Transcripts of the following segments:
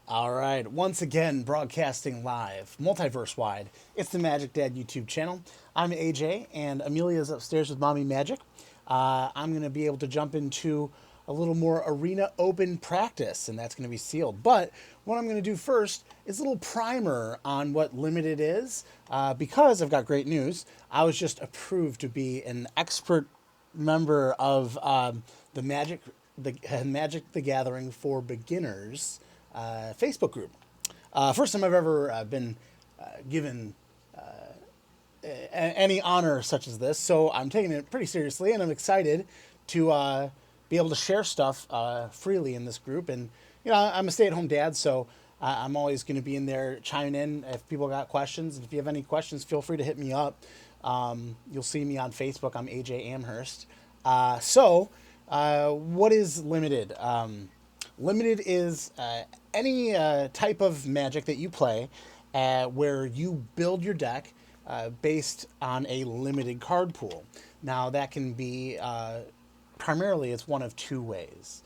All right, once again, broadcasting live, multiverse wide. It's the Magic Dad YouTube channel. I'm AJ, and Amelia's upstairs with Mommy Magic. I'm going to be able to jump into a little more arena open practice, and that's going to be sealed. But what I'm going to do first is a little primer on what limited is, because I've got great news. I was just approved to be an expert member of Magic the Gathering for Beginners Facebook group. First time I've ever been given any honor such as this, so I'm taking it pretty seriously, and I'm excited to be able to share stuff freely in this group. And I'm a stay-at-home dad, so I'm always going to be in there chiming in if people got questions. And if you have any questions, feel free to hit me up. You'll see me on Facebook. I'm AJ Amherst. What is limited? Limited is any type of Magic that you play where you build your deck based on a limited card pool. Now, that can be primarily, it's one of two ways.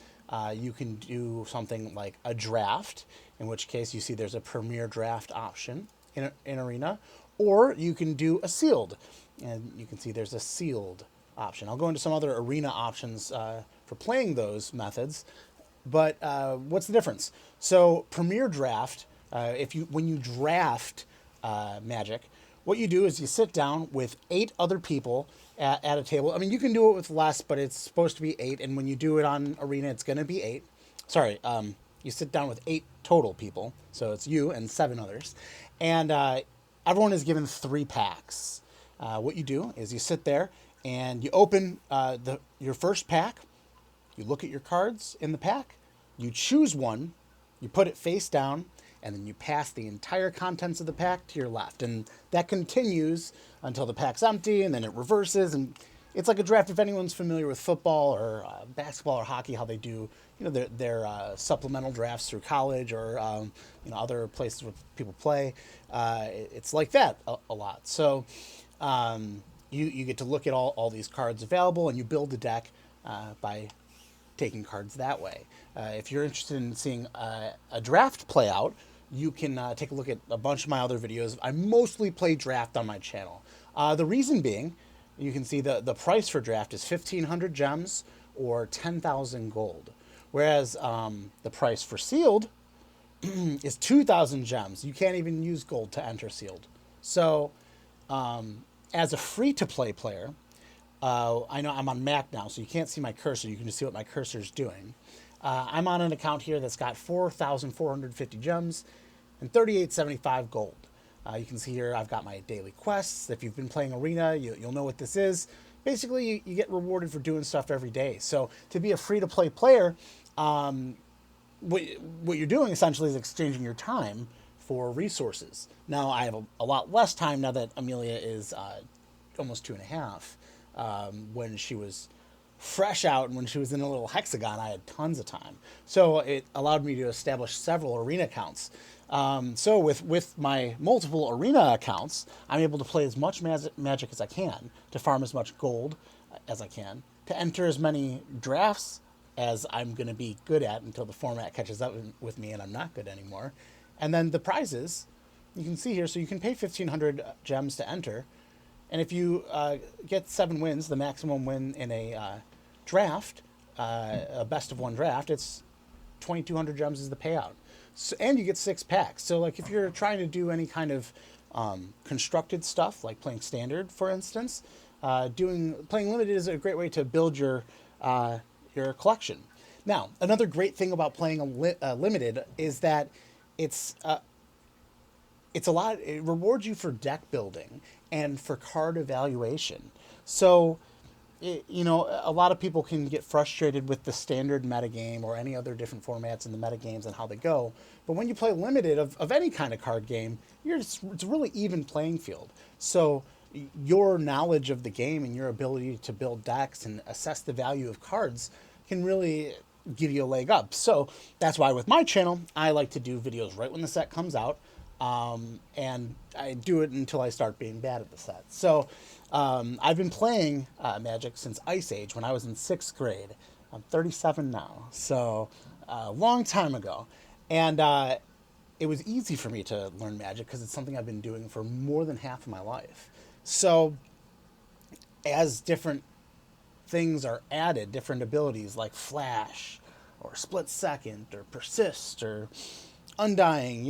You can do something like a draft, in which case you see there's a premier draft option in Arena, or you can do a sealed, and you can see there's a sealed option. I'll go into some other Arena options for playing those methods. But what's the difference? So Premier Draft, when you draft Magic, what you do is you sit down with 8 other people at a table. I mean, you can do it with less, but it's supposed to be 8. And when you do it on Arena, it's going to be 8. Sorry, you sit down with 8 total people. So it's you and 7 others. And everyone is given 3 packs. What you do is you sit there and you open your first pack. You look at your cards in the pack, you choose one, you put it face down, and then you pass the entire contents of the pack to your left. And that continues until the pack's empty, and then it reverses. And it's like a draft. If anyone's familiar with football or basketball or hockey, how they do their supplemental drafts through college or other places where people play, it's like that a lot. So you get to look at all these cards available, and you build a deck by taking cards that way. If you're interested in seeing a draft play out, you can take a look at a bunch of my other videos. I mostly play draft on my channel. The reason being, you can see the price for draft is 1,500 gems or 10,000 gold. Whereas the price for sealed is 2,000 gems. You can't even use gold to enter sealed. So as a free-to-play player, I know I'm on Mac now, so you can't see my cursor. You can just see what my cursor is doing. I'm on an account here that's got 4,450 gems and 3,875 gold. You can see here I've got my daily quests. If you've been playing Arena, you'll know what this is. Basically, you get rewarded for doing stuff every day. So to be a free-to-play player, what you're doing essentially is exchanging your time for resources. Now, I have a lot less time now that Amelia is almost 2.5. When she was fresh out and when she was in a little hexagon, I had tons of time. So it allowed me to establish several Arena accounts. So with my multiple Arena accounts, I'm able to play as much Magic as I can, to farm as much gold as I can, to enter as many drafts as I'm going to be good at until the format catches up with me and I'm not good anymore. And then the prizes, you can see here, so you can pay 1,500 gems to enter. And if you get 7 wins, the maximum win in a draft, a best of 1 draft, it's 2,200 gems is the payout. So, and you get 6 packs. So like if you're trying to do any kind of constructed stuff, like playing standard, for instance, playing limited is a great way to build your collection. Now, another great thing about playing a limited is that it rewards you for deck building and for card evaluation. So, a lot of people can get frustrated with the standard metagame or any other different formats in the metagames and how they go. But when you play limited of any kind of card game, it's a really even playing field. So your knowledge of the game and your ability to build decks and assess the value of cards can really give you a leg up. So that's why with my channel, I like to do videos right when the set comes out. And I do it until I start being bad at the set. So I've been playing Magic since Ice Age when I was in 6th grade. I'm 37 now, so a long time ago. And it was easy for me to learn Magic because it's something I've been doing for more than half of my life. So as different things are added, different abilities like Flash or Split Second or Persist or Undying,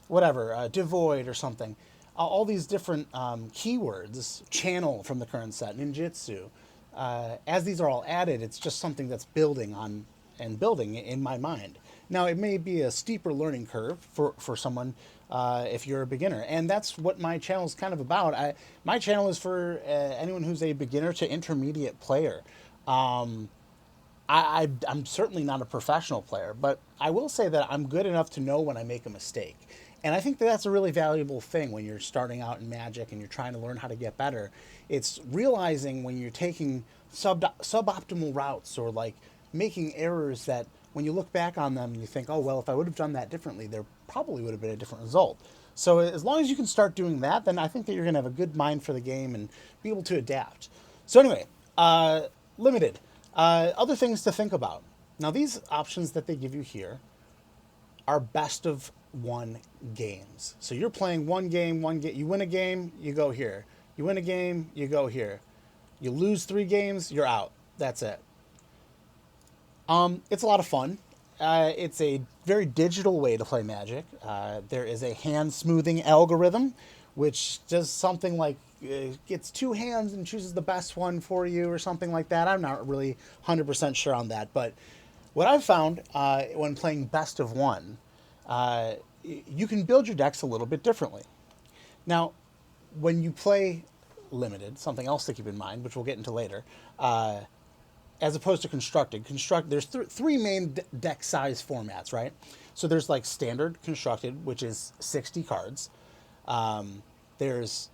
whatever, Devoid or something. All these different keywords, Channel from the current set, Ninjutsu. As these are all added, it's just something that's building on and building in my mind. Now, it may be a steeper learning curve for someone if you're a beginner. And that's what my channel is kind of about. My channel is for anyone who's a beginner to intermediate player. I'm certainly not a professional player, but I will say that I'm good enough to know when I make a mistake. And I think that that's a really valuable thing when you're starting out in Magic and you're trying to learn how to get better. It's realizing when you're taking suboptimal routes or like making errors that when you look back on them, you think, oh, well, if I would have done that differently, there probably would have been a different result. So as long as you can start doing that, then I think that you're going to have a good mind for the game and be able to adapt. So anyway, limited. Other things to think about. Now, these options that they give you here are best of one games. So you're playing one game. You win a game, you go here. You win a game, you go here. You lose 3 games, you're out. That's it. It's a lot of fun. It's a very digital way to play Magic. There is a hand smoothing algorithm, which does something like gets 2 hands and chooses the best one for you or something like that. I'm not really 100% sure on that. But what I've found when playing best of one, you can build your decks a little bit differently. Now, when you play limited, something else to keep in mind, which we'll get into later, as opposed to constructed. There's 3 main deck size formats, right? So there's like standard constructed, which is 60 cards. There's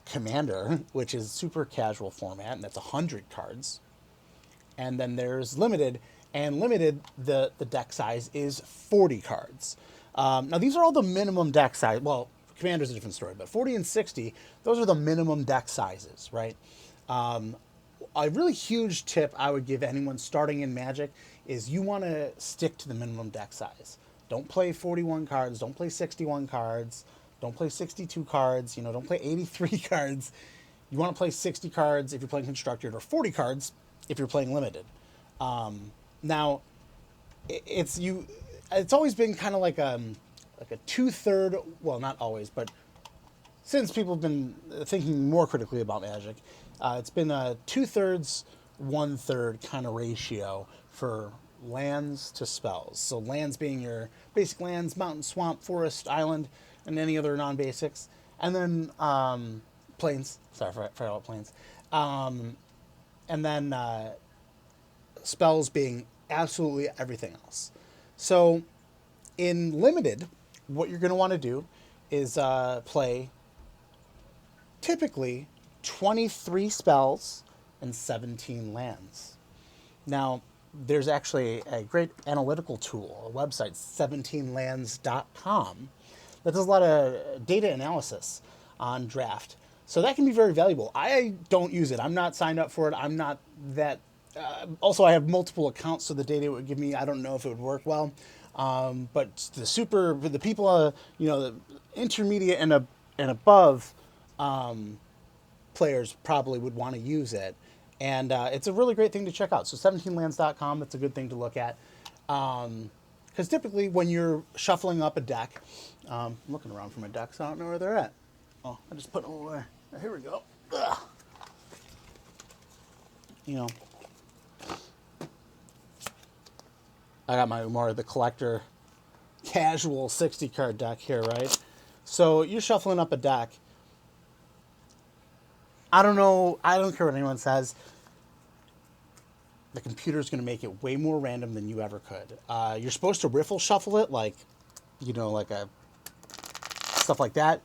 commander, which is super casual format, and that's 100 cards. And then there's limited, and limited, the deck size is 40 cards. Now these are all the minimum deck size. Well, commander's a different story, but 40 and 60, those are the minimum deck sizes, right? A really huge tip I would give anyone starting in Magic is you want to stick to the minimum deck size. Don't play 41 cards. Don't play 61 cards. Don't play 62 cards. Don't play 83 cards. You want to play 60 cards if you're playing constructed, or 40 cards if you're playing limited. Now, it's always been kind of like a 2/3. Well, not always, but since people have been thinking more critically about Magic, it's been a 2/3, 1/3 kind of ratio for lands to spells. So lands being your basic lands, mountain, swamp, forest, island, and any other non-basics. And then plains. Sorry, I forgot about plains. And then spells being absolutely everything else. So in limited, what you're going to want to do is play typically 23 spells and 17 lands. Now, there's actually a great analytical tool, a website, 17lands.com, that does a lot of data analysis on draft. So that can be very valuable. I don't use it. I'm not signed up for it. I'm not that. Also, I have multiple accounts, so the data it would give me, I don't know if it would work well. But the people, the intermediate and above players probably would want to use it. And it's a really great thing to check out. So 17lands.com, that's a good thing to look at. Because typically when you're shuffling up a deck, I'm looking around for my decks, I don't know where they're at. Oh, I just put them away. Here we go. Ugh. I got my more of the collector casual 60 card deck here, right? So you're shuffling up a deck. I don't know. I don't care what anyone says. The computer's going to make it way more random than you ever could. You're supposed to riffle shuffle it, like stuff like that.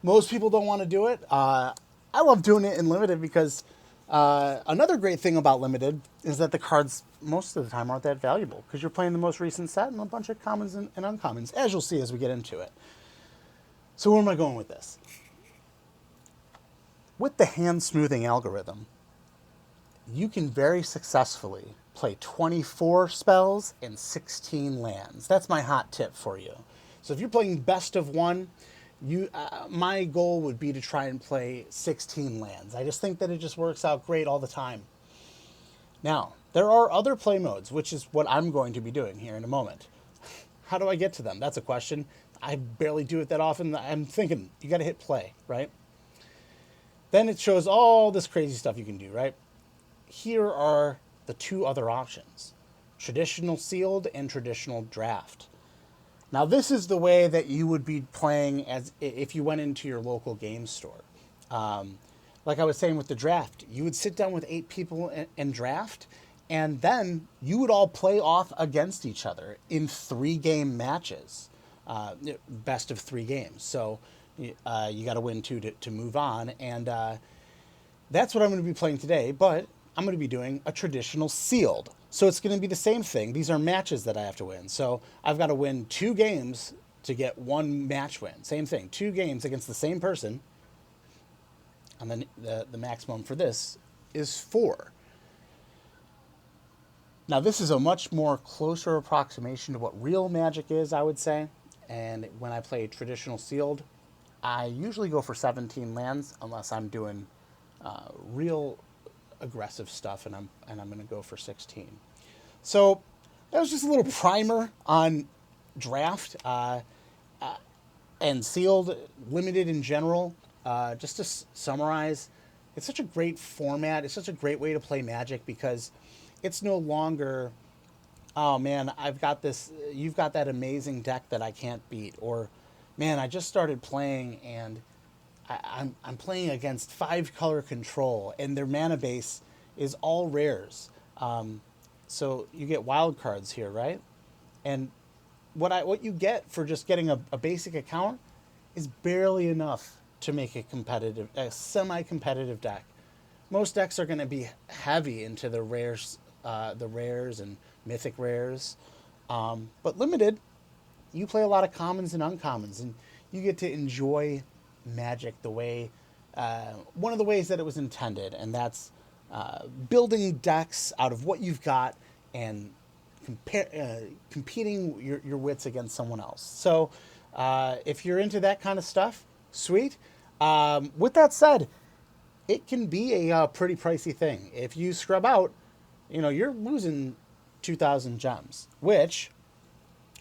Most people don't want to do it. I love doing it in limited because another great thing about limited is that the cards most of the time aren't that valuable because you're playing the most recent set and a bunch of commons and uncommons, as you'll see as we get into it. So where am I going with this? With the hand smoothing algorithm, you can very successfully play 24 spells and 16 lands. That's my hot tip for you. So if you're playing best of one, my goal would be to try and play 16 lands. I just think that it just works out great all the time. Now, there are other play modes, which is what I'm going to be doing here in a moment. How do I get to them? That's a question. I barely do it that often. I'm thinking, you got to hit play, right? Then it shows all this crazy stuff you can do, right? Here are the two other options: traditional sealed and traditional draft. Now, this is the way that you would be playing as if you went into your local game store. Like I was saying with the draft, you would sit down with 8 people and draft, and then you would all play off against each other in 3-game matches, best of 3 games. So you got to win 2 to move on, and that's what I'm going to be playing today, but I'm going to be doing a traditional sealed. So it's going to be the same thing. These are matches that I have to win. So I've got to win 2 games to get 1 match win. Same thing, 2 games against the same person. And then the maximum for this is 4. Now this is a much more closer approximation to what real Magic is, I would say. And when I play traditional sealed, I usually go for 17 lands unless I'm doing real aggressive stuff, and I'm going to go for 16. So that was just a little primer on draft and sealed, limited in general. Just to summarize, it's such a great format. It's such a great way to play Magic because it's no longer, oh man, I've got this, you've got that amazing deck that I can't beat, or man, I just started playing and I'm playing against 5-color control and their mana base is all rares. So you get wild cards here, right? And what you get for just getting a basic account is barely enough to make a semi-competitive deck. Most decks are going to be heavy into the rares and mythic rares. But limited, you play a lot of commons and uncommons, and you get to enjoy Magic the way, one of the ways that it was intended, and that's building decks out of what you've got and competing your wits against someone else. So if you're into that kind of stuff, sweet. With that said, it can be a pretty pricey thing. If you scrub out, you're losing 2,000 gems, which,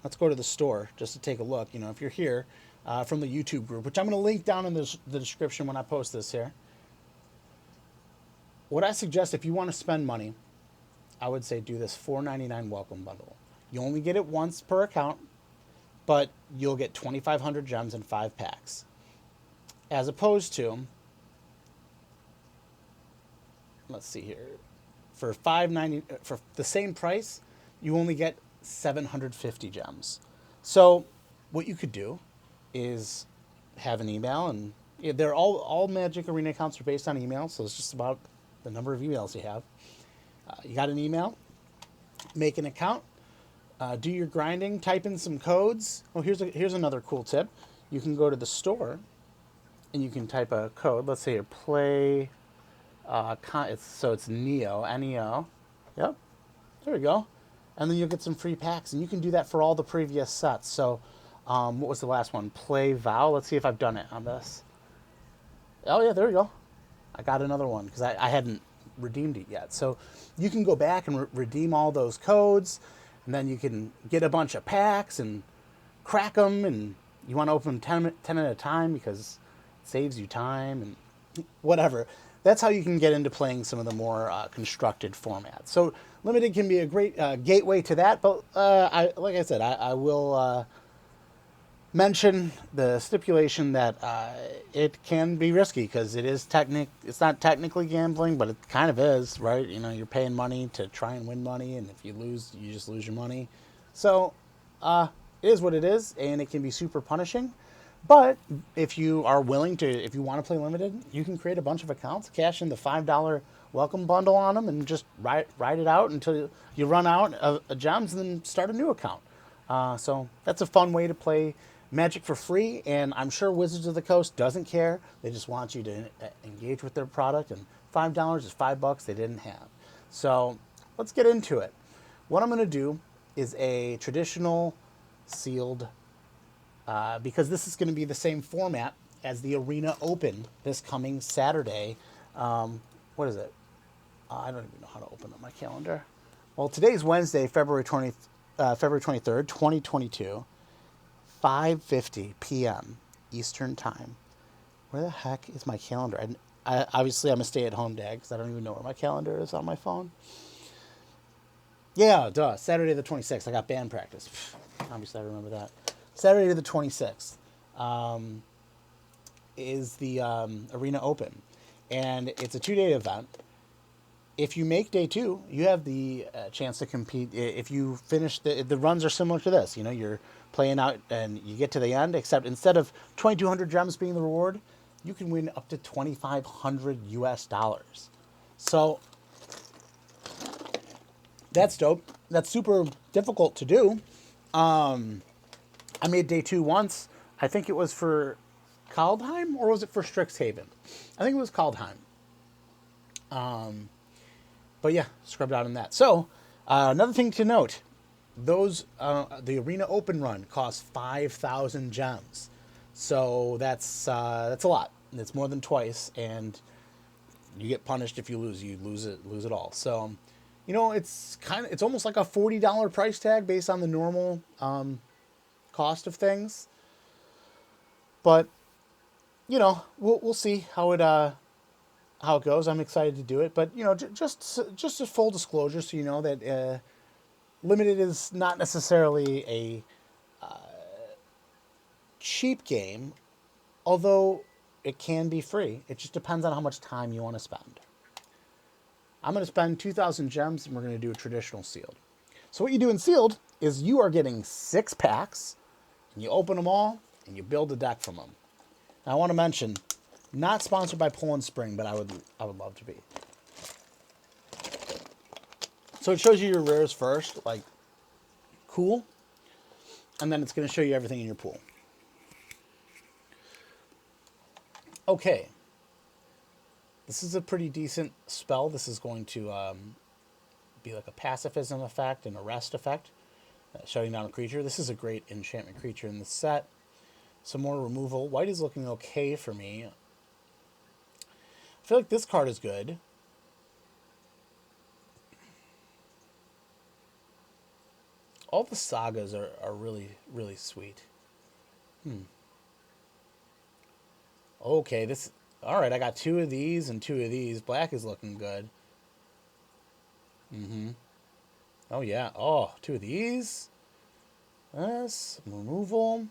let's go to the store just to take a look. If you're here from the YouTube group, which I'm going to link down in the description when I post this here. What I suggest, if you want to spend money, I would say do this $4.99 welcome bundle. You only get it once per account, but you'll get 2,500 gems in 5 packs. As opposed to, let's see here, for for the same price, you only get 750 gems. So what you could do is have an email, and they're all Magic Arena accounts are based on email, so it's just about the number of emails you have. You got an email, make an account, do your grinding, type in some codes. Oh, here's another cool tip. You can go to the store and you can type a code. Let's say play, it's Neo, N-E-O. Yep, there we go. And then you'll get some free packs, and you can do that for all the previous sets. So what was the last one? Play Vow. Let's see if I've done it on this. Oh yeah, there we go. I got another one because I hadn't redeemed it yet. So you can go back and redeem all those codes, and then you can get a bunch of packs and crack them, and you want to open them 10 at a time because it saves you time and whatever. That's how you can get into playing some of the more constructed formats. So limited can be a great gateway to that, but like I said, I will mention the stipulation that it can be risky because it's not technically gambling, but it kind of is, right? You're paying money to try and win money, and if you lose, you just lose your money. So it is what it is, and it can be super punishing. But if you are willing to, if you want to play limited, you can create a bunch of accounts, cash in the $5 welcome bundle on them, and just ride it out until you run out of gems, and then start a new account. So that's a fun way to play Magic for free, and I'm sure Wizards of the Coast doesn't care. They just want you to engage with their product, and $5 is $5 they didn't have. So let's get into it. What I'm going to do is a traditional sealed because this is going to be the same format as the Arena Open this coming Saturday. What is it? I don't even know how to open up my calendar. Well, today's Wednesday, February 23rd, 2022, 5:50 p.m. Eastern Time. Where the heck is my calendar? Obviously, I'm a stay-at-home dad because I don't even know where my calendar is on my phone. Yeah, duh. Saturday the 26th. I got band practice. Obviously, I remember that. Saturday the 26th is the Arena Open. And it's a 2-day event. If you make day 2, you have the chance to compete. If you finish, the runs are similar to this. You know, you're playing out and you get to the end, except instead of 2,200 gems being the reward, you can win up to $2,500 US. So that's dope. That's super difficult to do. I made day 2 once. I think it was for Kaldheim, or was it for Strixhaven? I think it was Kaldheim. But yeah, scrubbed out on that. So another thing to note, the Arena Open run costs 5,000 gems. So that's a lot. It's more than twice, and you get punished if you lose. You lose it all. So, you know, it's almost like a $40 price tag based on the normal cost of things. But you know, we'll see how it goes. I'm excited to do it, but you know, just a full disclosure, so you know that limited is not necessarily a cheap game, although it can be free. It just depends on how much time you want to spend. I'm going to spend 2,000 gems, and we're going to do a traditional sealed. So what you do in sealed is you are getting 6 packs, and you open them all, and you build a deck from them. Now, I want to mention, not sponsored by Poland Spring, but I would love to be. So it shows you your rares first, like, cool. And then it's going to show you everything in your pool. Okay. This is a pretty decent spell. This is going to be like a pacifism effect and a rest effect. Shutting down a creature. This is a great enchantment creature in the set. Some more removal. White is looking okay for me. I feel like this card is good. All the sagas are really, really sweet. Okay, this... Alright, I got 2 of these and 2 of these. Black is looking good. Oh, yeah. Oh, 2 of these. Yes, removal.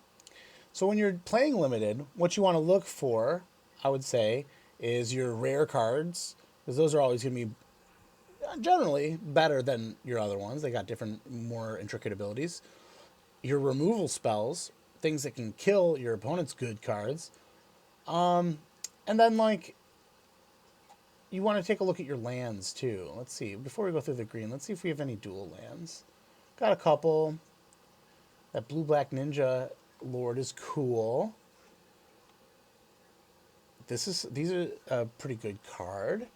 So when you're playing limited, what you want to look for, I would say, is your rare cards, because those are always going to be generally better than your other ones. They got different, more intricate abilities. Your removal spells, things that can kill your opponent's good cards. And then, like, you want to take a look at your lands, too. Let's see. Before we go through the green, let's see if we have any dual lands. Got a couple. That blue-black ninja lord is cool. These are a pretty good card.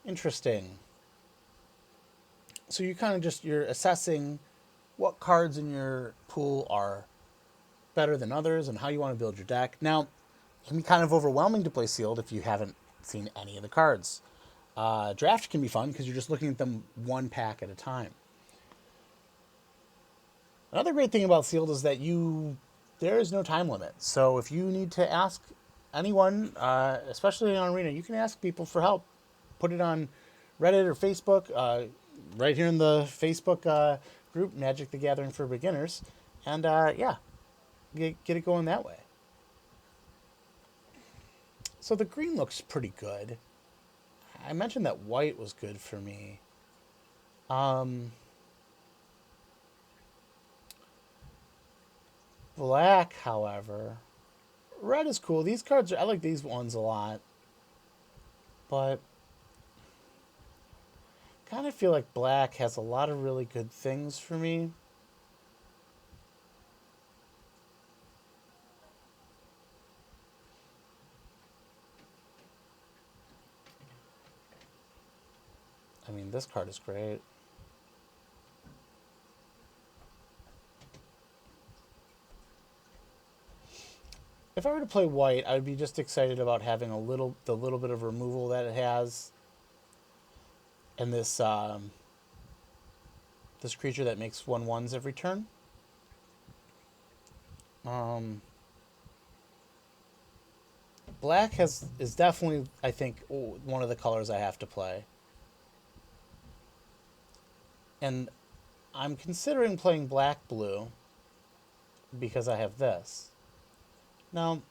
Interesting. So you're assessing what cards in your pool are better than others and how you want to build your deck. Now, it can be kind of overwhelming to play sealed if you haven't seen any of the cards. Draft can be fun because you're just looking at them one pack at a time. Another great thing about sealed is that there is no time limit. So if you need to ask anyone, especially on Arena, you can ask people for help. Put it on Reddit or Facebook, right here in the Facebook group, Magic the Gathering for Beginners. And yeah, get it going that way. So the green looks pretty good. I mentioned that white was good for me. Black, however, red is cool. These cards, I like these ones a lot. But kind of feel like black has a lot of really good things for me. I mean, this card is great. if I were to play white, I would be just excited about having the little bit of removal that it has, and this creature that makes 1/1s every turn. Um, Black is definitely, I think, one of the colors I have to play, and I'm considering playing black blue because I have this. Now,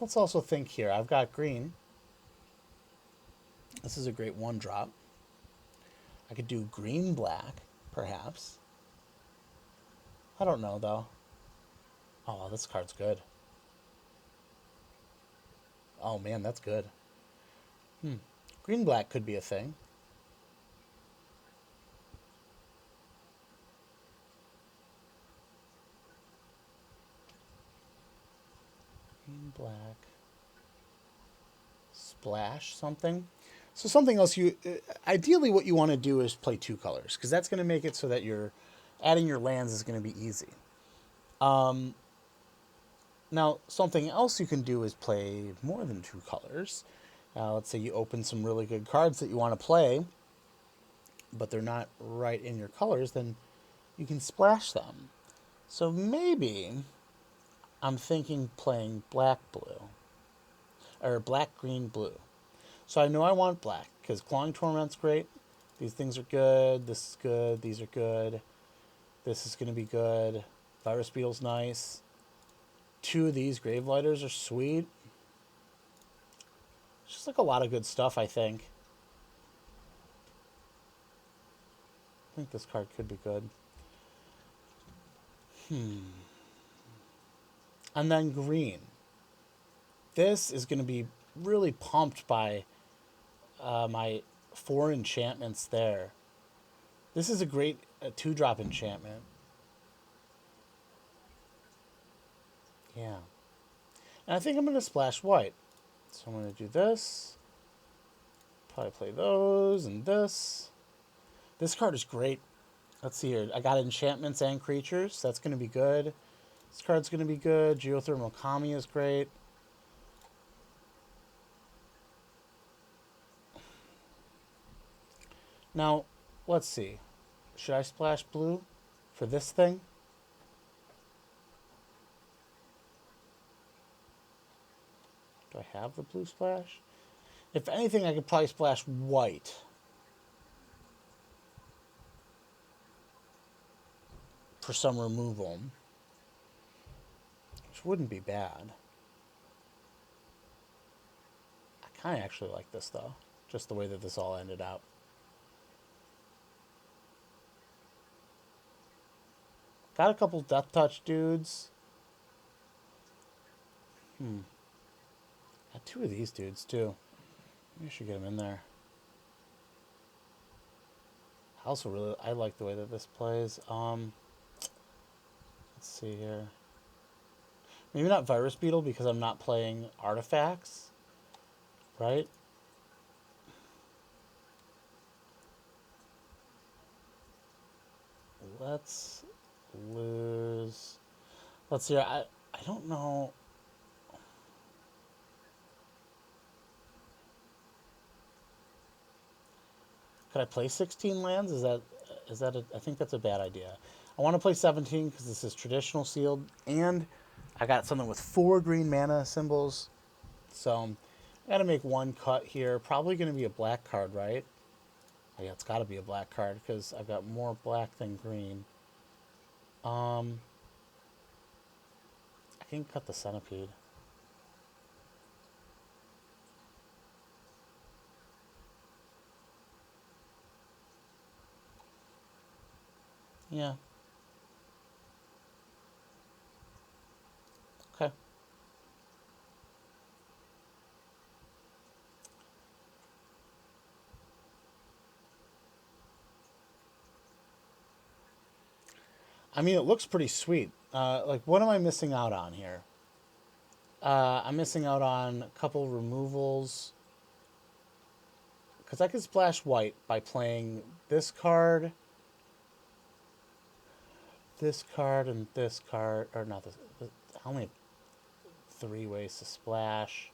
let's also think here. I've got green. This is a great 1-drop. I could do green black, perhaps. I don't know though. Oh, this card's good. Oh man, that's good. Green black could be a thing. Green black. Splash something. So something else ideally what you want to do is play 2 colors because that's going to make it so that you're adding your lands is going to be easy. Now, something else you can do is play more than 2 colors. Let's say you open some really good cards that you want to play, but they're not right in your colors, then you can splash them. So maybe I'm thinking playing black blue, or black green blue. So I know I want black, because Clawing Torment's great. These things are good, this is good, these are good. This is going to be good. Virus Beetle's nice. 2 of these Gravelighters are sweet. It's just like a lot of good stuff, I think. I think this card could be good. And then green. This is going to be really pumped by my 4 enchantments there. This is a great 2-drop enchantment. Yeah. And I think I'm going to splash white. So I'm going to do this. Probably play those and this. This card is great. Let's see here. I got enchantments and creatures. That's going to be good. This card's going to be good. Geothermal Kami is great. Now, let's see. Should I splash blue for this thing? Do I have the blue splash? If anything, I could probably splash white. For some removal. Which wouldn't be bad. I kind of actually like this, though. Just the way that this all ended up. Got a couple Death Touch dudes. Got 2 of these dudes, too. Maybe I should get them in there. I also I like the way that this plays. Let's see here. Maybe not Virus Beetle because I'm not playing artifacts. Right? Let's lose. Let's see. I don't know. Could I play 16 lands? Is that I think that's a bad idea. I want to play 17 because this is traditional sealed, and I got something with 4 green mana symbols. So I got to make one cut here. Probably going to be a black card, right? Oh, yeah, it's got to be a black card because I've got more black than green. I can cut the centipede. Yeah. Okay. I mean, it looks pretty sweet. Like, what am I missing out on here? I'm missing out on a couple removals. Because I could splash white by playing this card, and this card. Or not this. How many? 3 ways to splash.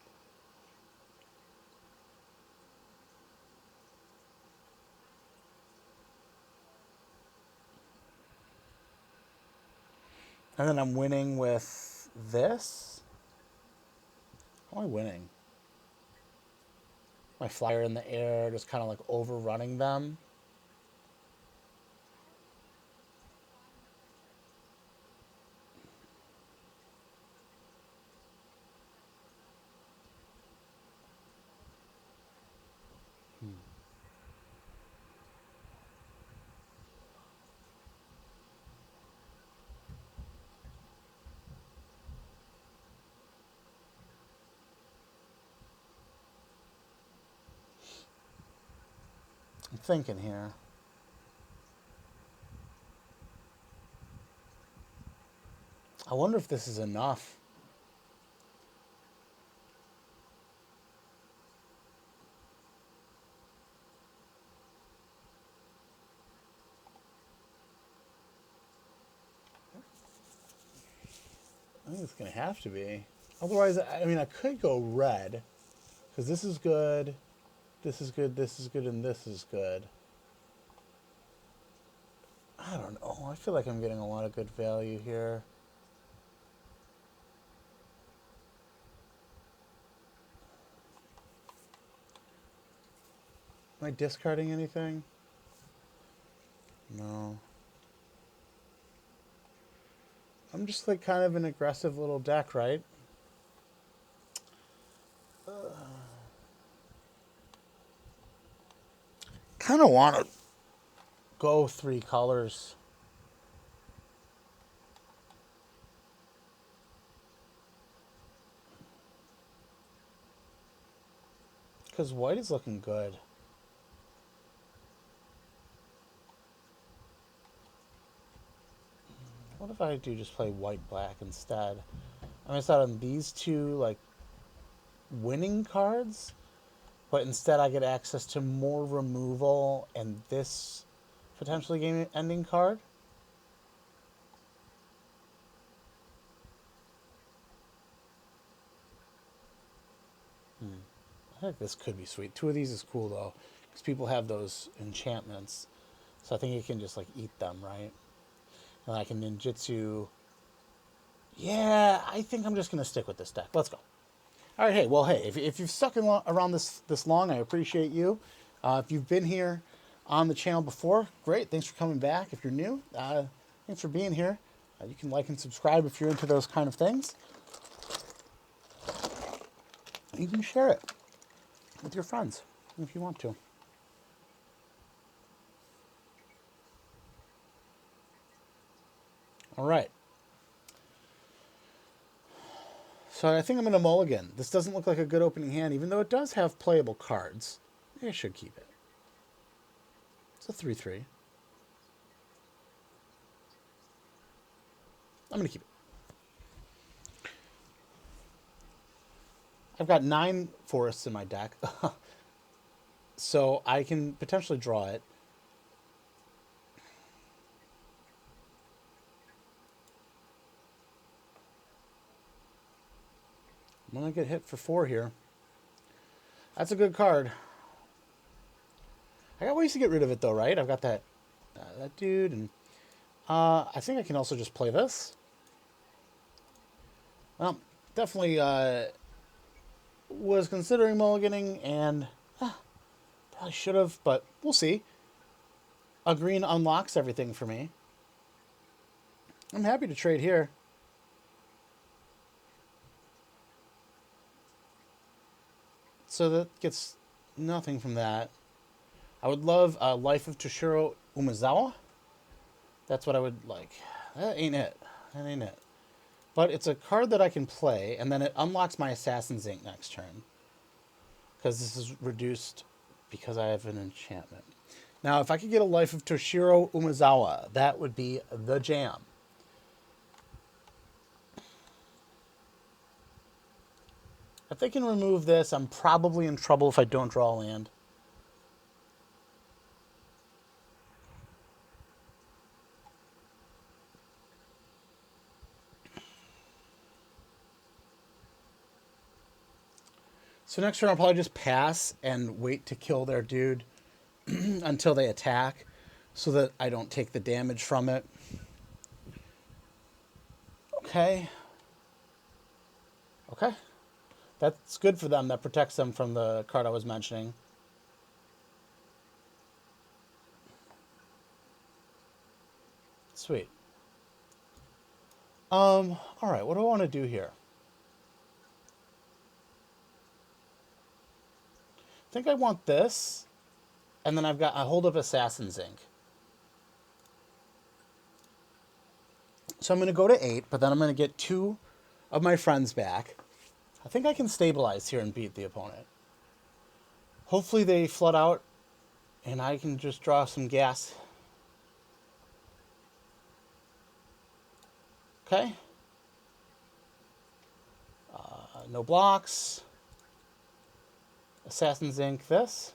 And then I'm winning with this. How am I winning? My flyer in the air, just kind of like overrunning them. I'm thinking here. I wonder if this is enough. I think it's going to have to be. Otherwise, I mean, I could go red. Because this is good, this is good, this is good, and this is good. I don't know. I feel like I'm getting a lot of good value here. Am I discarding anything? No. I'm just like kind of an aggressive little deck, right? Kind of want to go 3 colors. Because white is looking good. What if I do just play white-black instead? I missed out on these 2, like, winning cards, but instead I get access to more removal and this potentially game-ending card. I think this could be sweet. 2 of these is cool, though, because people have those enchantments. So I think you can just, like, eat them, right? And I can ninjutsu. Yeah, I think I'm just going to stick with this deck. Let's go. All right, hey, well, hey, if you've stuck around this long, I appreciate you. If you've been here on the channel before, great. Thanks for coming back. If you're new, thanks for being here. You can like and subscribe if you're into those kind of things. You can share it with your friends if you want to. All right. So I think I'm going to mulligan. This doesn't look like a good opening hand, even though it does have playable cards. Maybe I should keep it. It's a 3/3. I'm going to keep it. I've got 9 forests in my deck, so I can potentially draw it. I'm going to get hit for 4 here. That's a good card. I got ways to get rid of it, though, right? I've got that dude, and I think I can also just play this. Well, definitely was considering mulliganing, and probably should have, but we'll see. A green unlocks everything for me. I'm happy to trade here. So that gets nothing from that. I would love Life of Toshiro Umezawa. That's what I would like. That ain't it. That ain't it. But it's a card that I can play, and then it unlocks my Assassin's Ink next turn. Because this is reduced because I have an enchantment. Now, if I could get a Life of Toshiro Umezawa, that would be the jam. If they can remove this, I'm probably in trouble if I don't draw a land. So next turn I'll probably just pass and wait to kill their dude until they attack so that I don't take the damage from it. Okay. Okay. That's good for them. That protects them from the card I was mentioning. Sweet. All right, what do I want to do here? I think I want this, and then I hold up Assassin's Ink. So I'm going to go to 8, but then I'm going to get 2 of my friends back. I think I can stabilize here and beat the opponent. Hopefully they flood out, and I can just draw some gas. Okay. No blocks. Assassin's Ink this.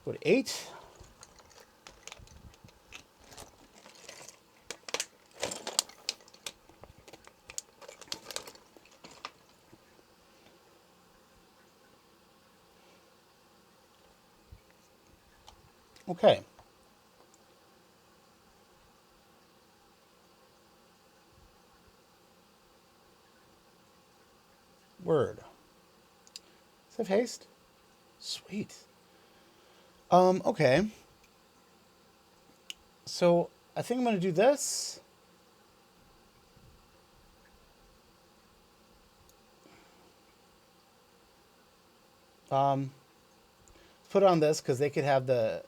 Go to 8. Okay. Word. Does it have haste? Sweet. Okay. So I think I'm going to do this. Put on this because they could have the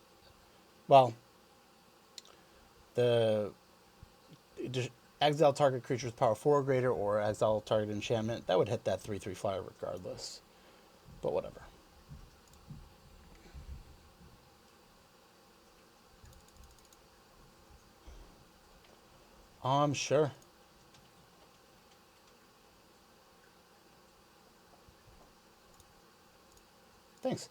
exile target creature's power 4 or greater, or exile target enchantment. That would hit that 3/3 flyer regardless. But whatever. Sure. Thanks.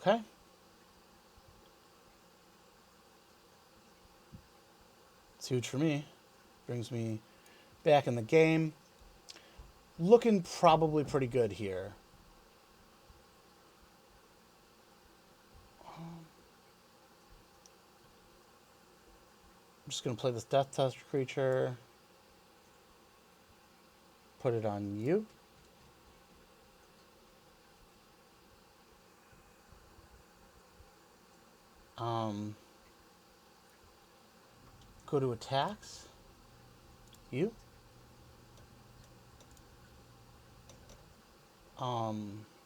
Okay. It's huge for me. Brings me back in the game. Looking probably pretty good here. I'm just going to play this Death Touch creature. Put it on you. Go to attacks. You.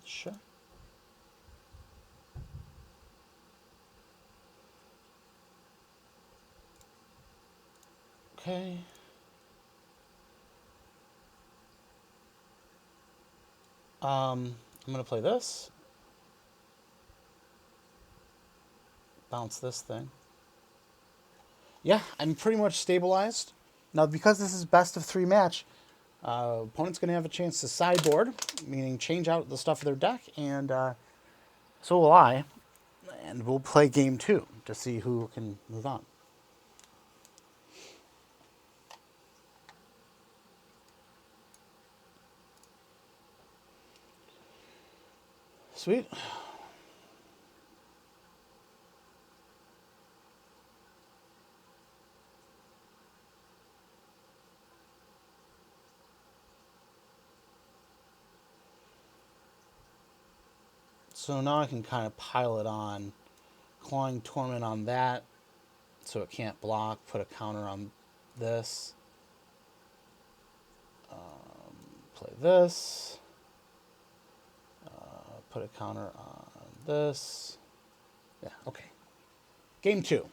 Sure. Okay. I'm gonna play this. Bounce this thing. Yeah, I'm pretty much stabilized. Now, because this is best of 3 match, opponent's going to have a chance to sideboard, meaning change out the stuff of their deck, and so will I. And we'll play game 2 to see who can move on. Sweet. So now I can kind of pile it on. Clawing Torment on that, so it can't block. Put a counter on this. Play this. Put a counter on this. Yeah, okay. Game 2.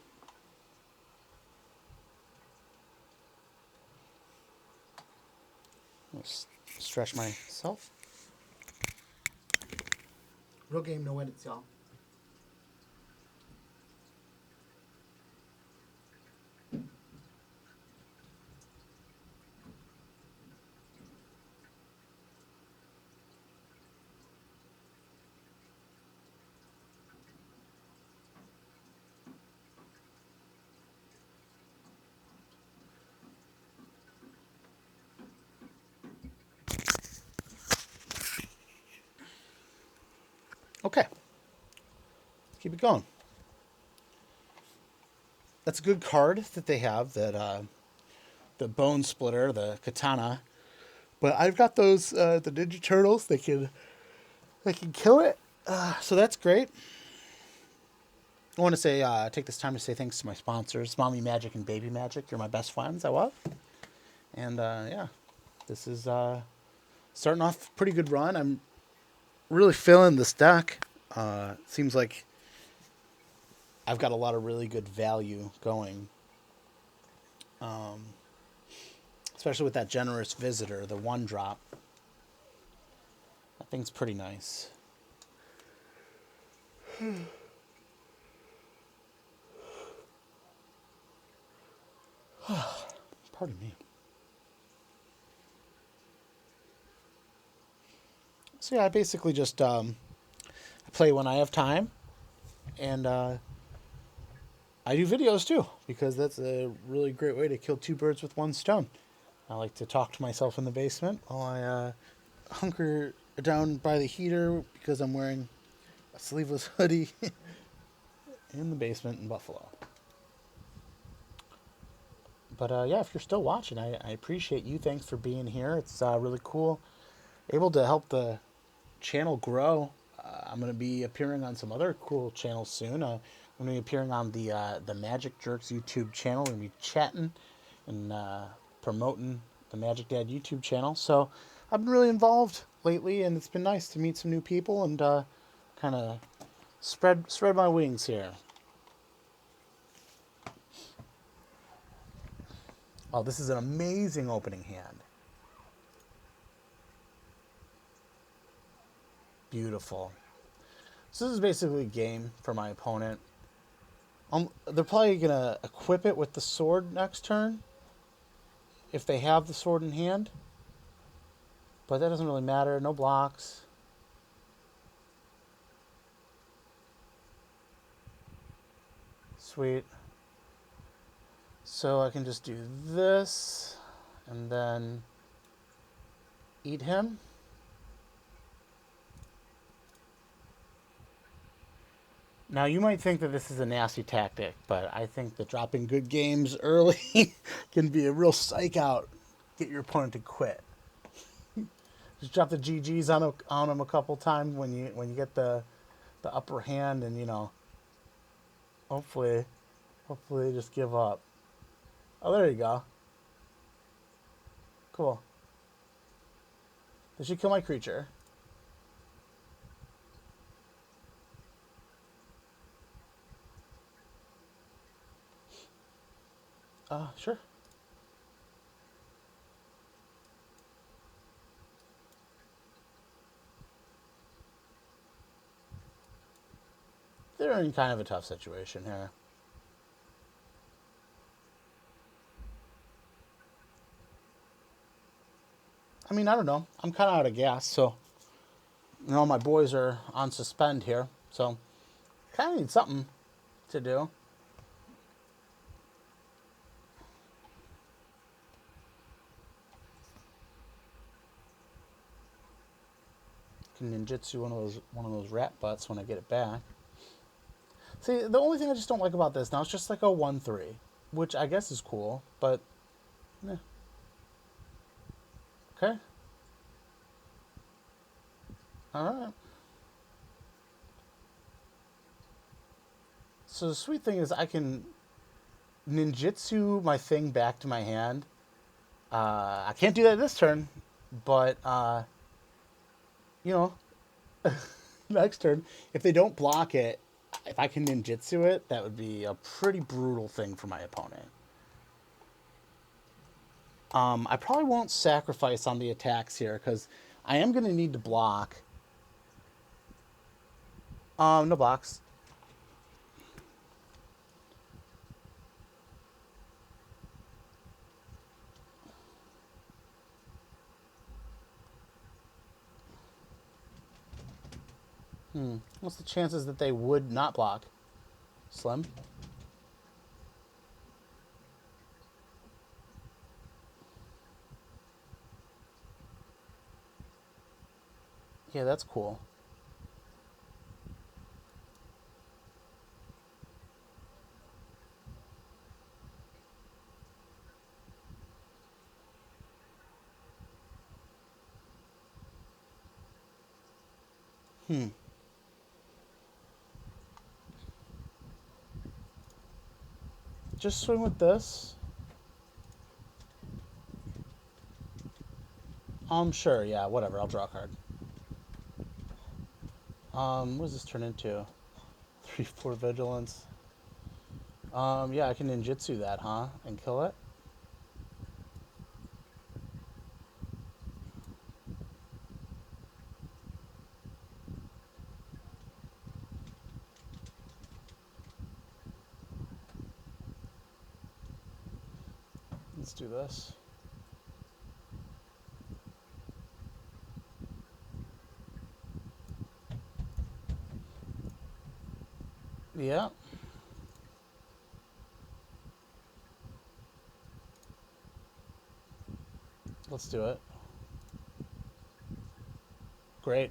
Let's stretch myself. Real game, no edits, y'all. keep it going. That's a good card that they have, that the Bone Splitter, the Katana. But I've got those the Ninja Turtles. They can kill it. So that's great. I want to say take this time to say thanks to my sponsors, Mommy Magic and Baby Magic. You're my best friends. I love. And yeah, this is starting off a pretty good run. I'm really feeling this deck. Seems like I've got a lot of really good value going. Especially with that Generous Visitor, the 1-drop. That thing's pretty nice. Pardon me. So yeah, I basically just play when I have time, and I do videos too, because that's a really great way to kill two birds with one stone. I like to talk to myself in the basement while I hunker down by the heater because I'm wearing a sleeveless hoodie in the basement in Buffalo. But yeah, if you're still watching, I appreciate you. Thanks for being here. It's really cool. Able to help the channel grow. I'm going to be appearing on some other cool channels soon. I'm going to be appearing on the Magic Jerks YouTube channel. We're going to be chatting and promoting the Magic Dad YouTube channel. So I've been really involved lately, and it's been nice to meet some new people and kind of spread my wings here. Oh, this is an amazing opening hand. Beautiful. So this is basically a game for my opponent. They're probably going to equip it with the sword next turn, if they have the sword in hand. But that doesn't really matter. No blocks. Sweet. So I can just do this, and then eat him. Now, you might think that this is a nasty tactic, but I think that dropping good games early can be a real psych out. Get your opponent to quit. Just drop the GGs on them a couple times when you get the upper hand, and hopefully they just give up. Oh, there you go. Cool. They should kill my creature. Sure. They're in kind of a tough situation here. I mean, I don't know. I'm kind of out of gas, so my boys are on suspend here, so kind of need something to do. Can ninjutsu one of those rat butts when I get it back. See, the only thing I just don't like about this now is just like a 1/3, which I guess is cool, but okay. All right. So the sweet thing is I can ninjutsu my thing back to my hand. I can't do that this turn, but you know, next turn, if they don't block it, if I can ninjutsu it, that would be a pretty brutal thing for my opponent. I probably won't sacrifice on the attacks here because I am going to need to block. No blocks. What's the chances that they would not block? Slim. Yeah, that's cool. Hmm. Just swing with this. Sure, yeah, whatever. I'll draw a card. What does this turn into? 3/4 vigilance. Yeah, I can ninjutsu that, huh? And kill it? Let's do this. Yeah. Let's do it. Great.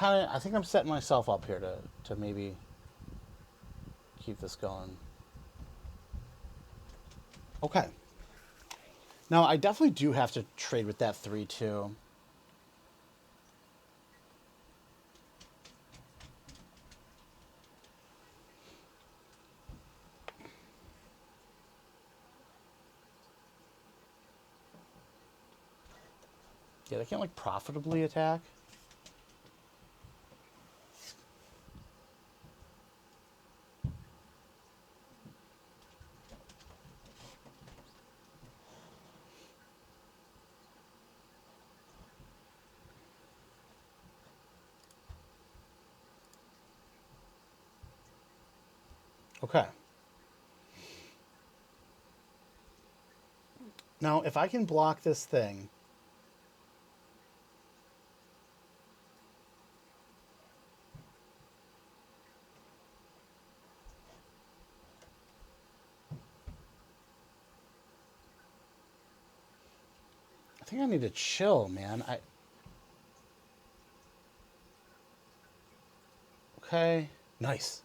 I think I'm setting myself up here to maybe keep this going. Okay. Now, I definitely do have to trade with that 3/2. Yeah, they can't, like, profitably attack. Okay. Now, if I can block this thing... I think I need to chill, man. Okay. Nice.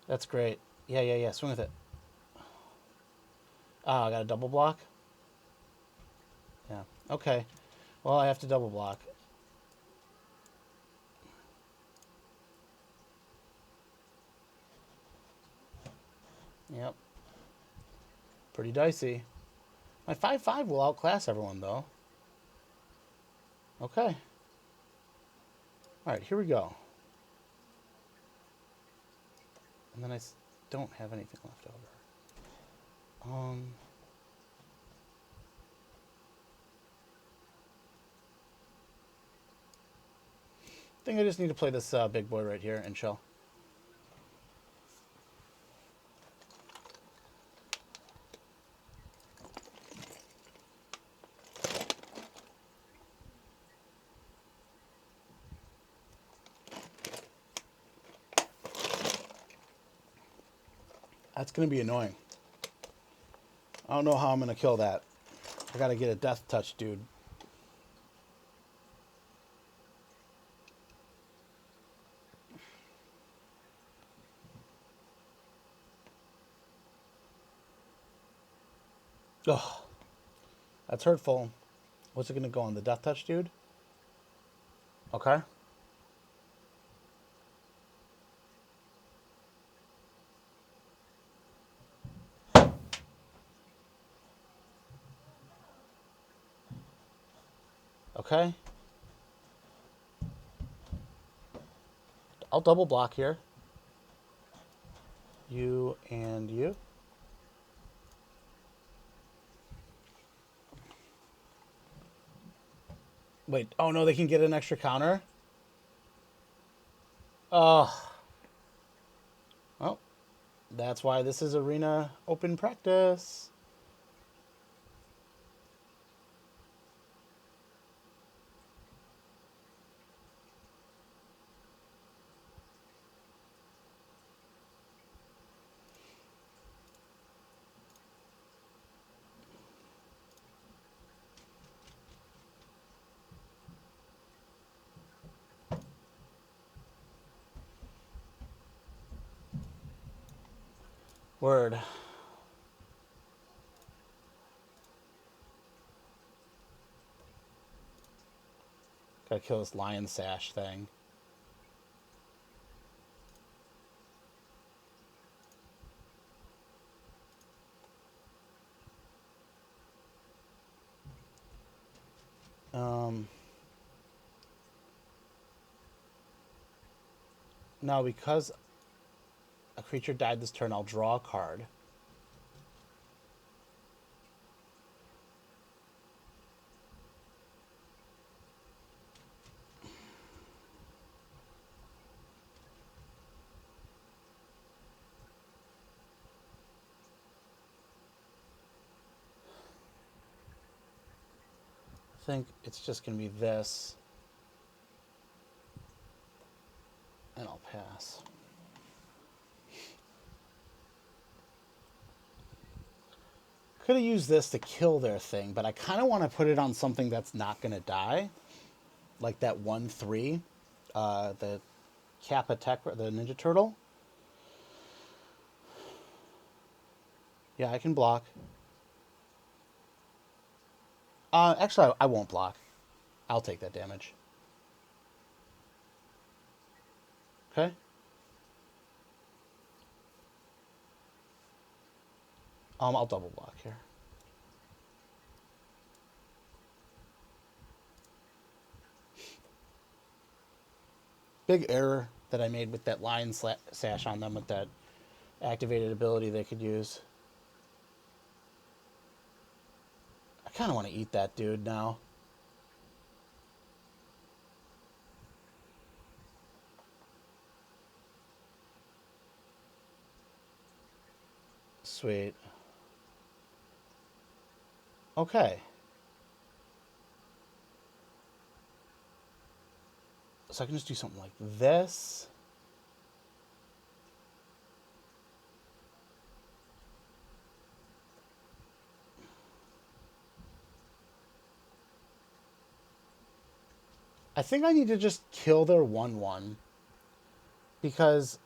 That's great. Yeah, yeah, yeah. Swing with it. Oh, I got a double block? Yeah. Okay. Well, I have to double block. Yep. Pretty dicey. My 5/5 will outclass everyone, though. Okay. All right, here we go. And then don't have anything left over. I think I just need to play this big boy right here and chill. That's going to be annoying. I don't know how I'm going to kill that. I got to get a death touch, dude. Ugh. That's hurtful. What's it going to go on? The death touch, dude? Okay. Okay. I'll double block here. You and you. Wait. Oh, no, they can get an extra counter? Oh. Well, that's why this is arena open practice. Word. Gotta kill this lion sash thing. Now, because a creature died this turn, I'll draw a card. I think it's just going to be this. And I'll pass. Could have used this to kill their thing, but I kind of want to put it on something that's not going to die. Like that 1/3. The Kappa Tech, the Ninja Turtle. Yeah, I can block. Actually, I won't block. I'll take that damage. Okay. I'll double block here. Big error that I made with that lion sash on them with that activated ability they could use. I kind of want to eat that dude now. Sweet. Okay. So I can just do something like this. I think I need to just kill their 1/1. Because...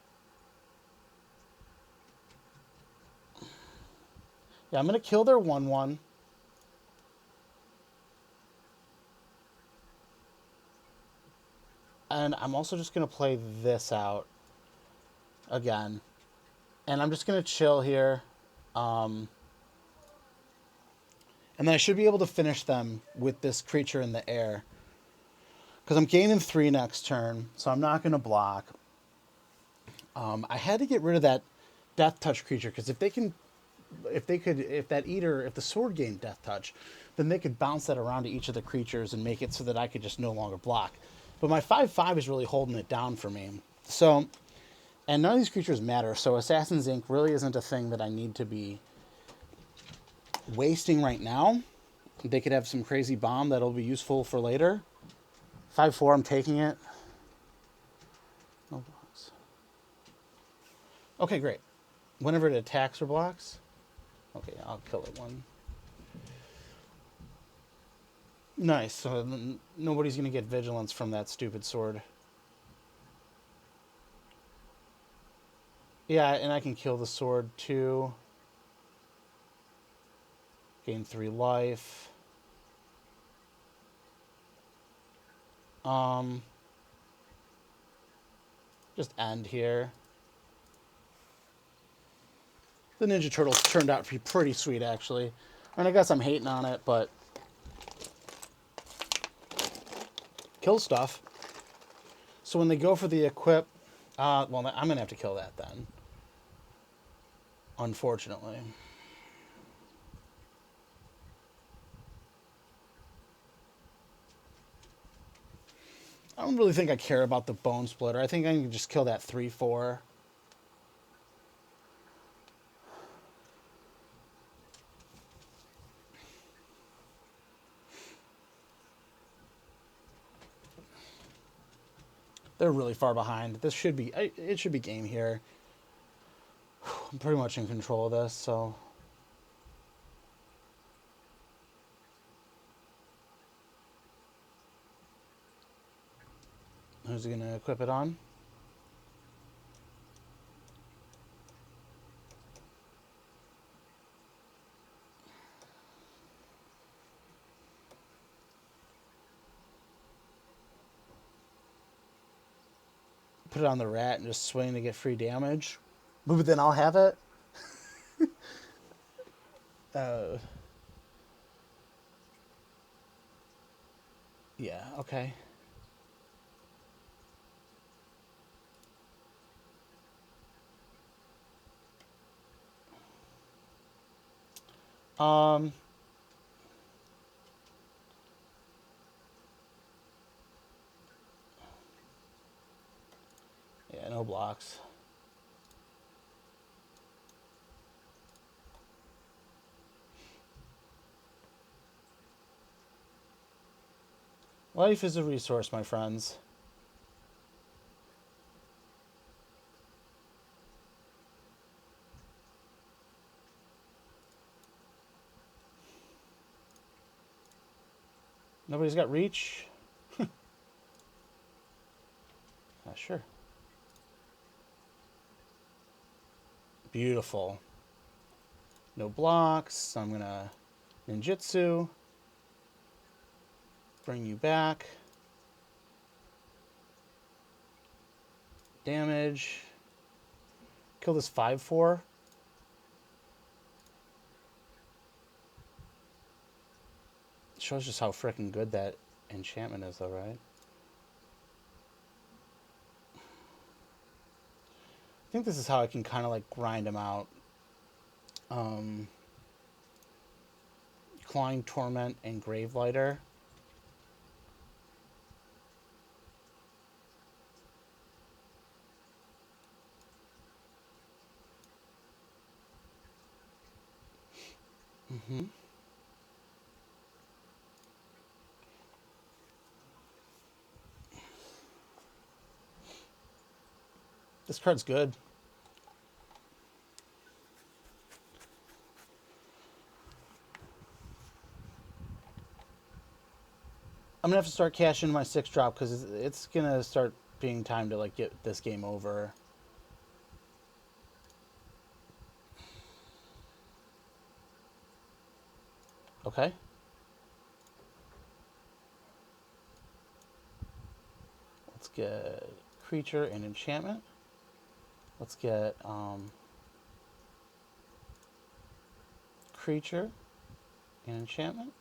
yeah, I'm going to kill their 1/1. And I'm also just going to play this out again. And I'm just going to chill here. And then I should be able to finish them with this creature in the air. Because I'm gaining 3 next turn, so I'm not going to block. I had to get rid of that Death Touch creature, because if the sword gained Death Touch, then they could bounce that around to each of the creatures and make it so that I could just no longer block. But my 5/5 is really holding it down for me. So, and none of these creatures matter, so Assassin's Ink really isn't a thing that I need to be wasting right now. They could have some crazy bomb that'll be useful for later. 5/4, I'm taking it. No blocks. Okay, great. Whenever it attacks or blocks. Okay, I'll kill it 1. Nice. So nobody's going to get vigilance from that stupid sword. Yeah, and I can kill the sword too. Gain 3 life. Just end here. The Ninja Turtles turned out to be pretty sweet, actually. And I guess I'm hating on it, but... kill stuff. So when they go for the equip... well, I'm going to have to kill that then. Unfortunately. I don't really think I care about the Bone Splitter. I think I can just kill that 3/4. They're really far behind. It should be game here. I'm pretty much in control of this, so... who's he going to equip it on? put it on the rat and just swing to get free damage. But then I'll have it. Yeah, okay. Um, yeah, no blocks. Life is a resource, my friends. Nobody's got reach? Sure. Beautiful. No blocks. So I'm going to ninjutsu. Bring you back. Damage. Kill this 5/4. Shows just how freaking good that enchantment is, though, right? I think this is how I can kind of like grind him out. Clawing Torment and Gravelighter. This card's good. I'm gonna have to start cashing my 6-drop because it's gonna start being time to like get this game over. Okay. Let's get creature and enchantment. Let's get creature and enchantment.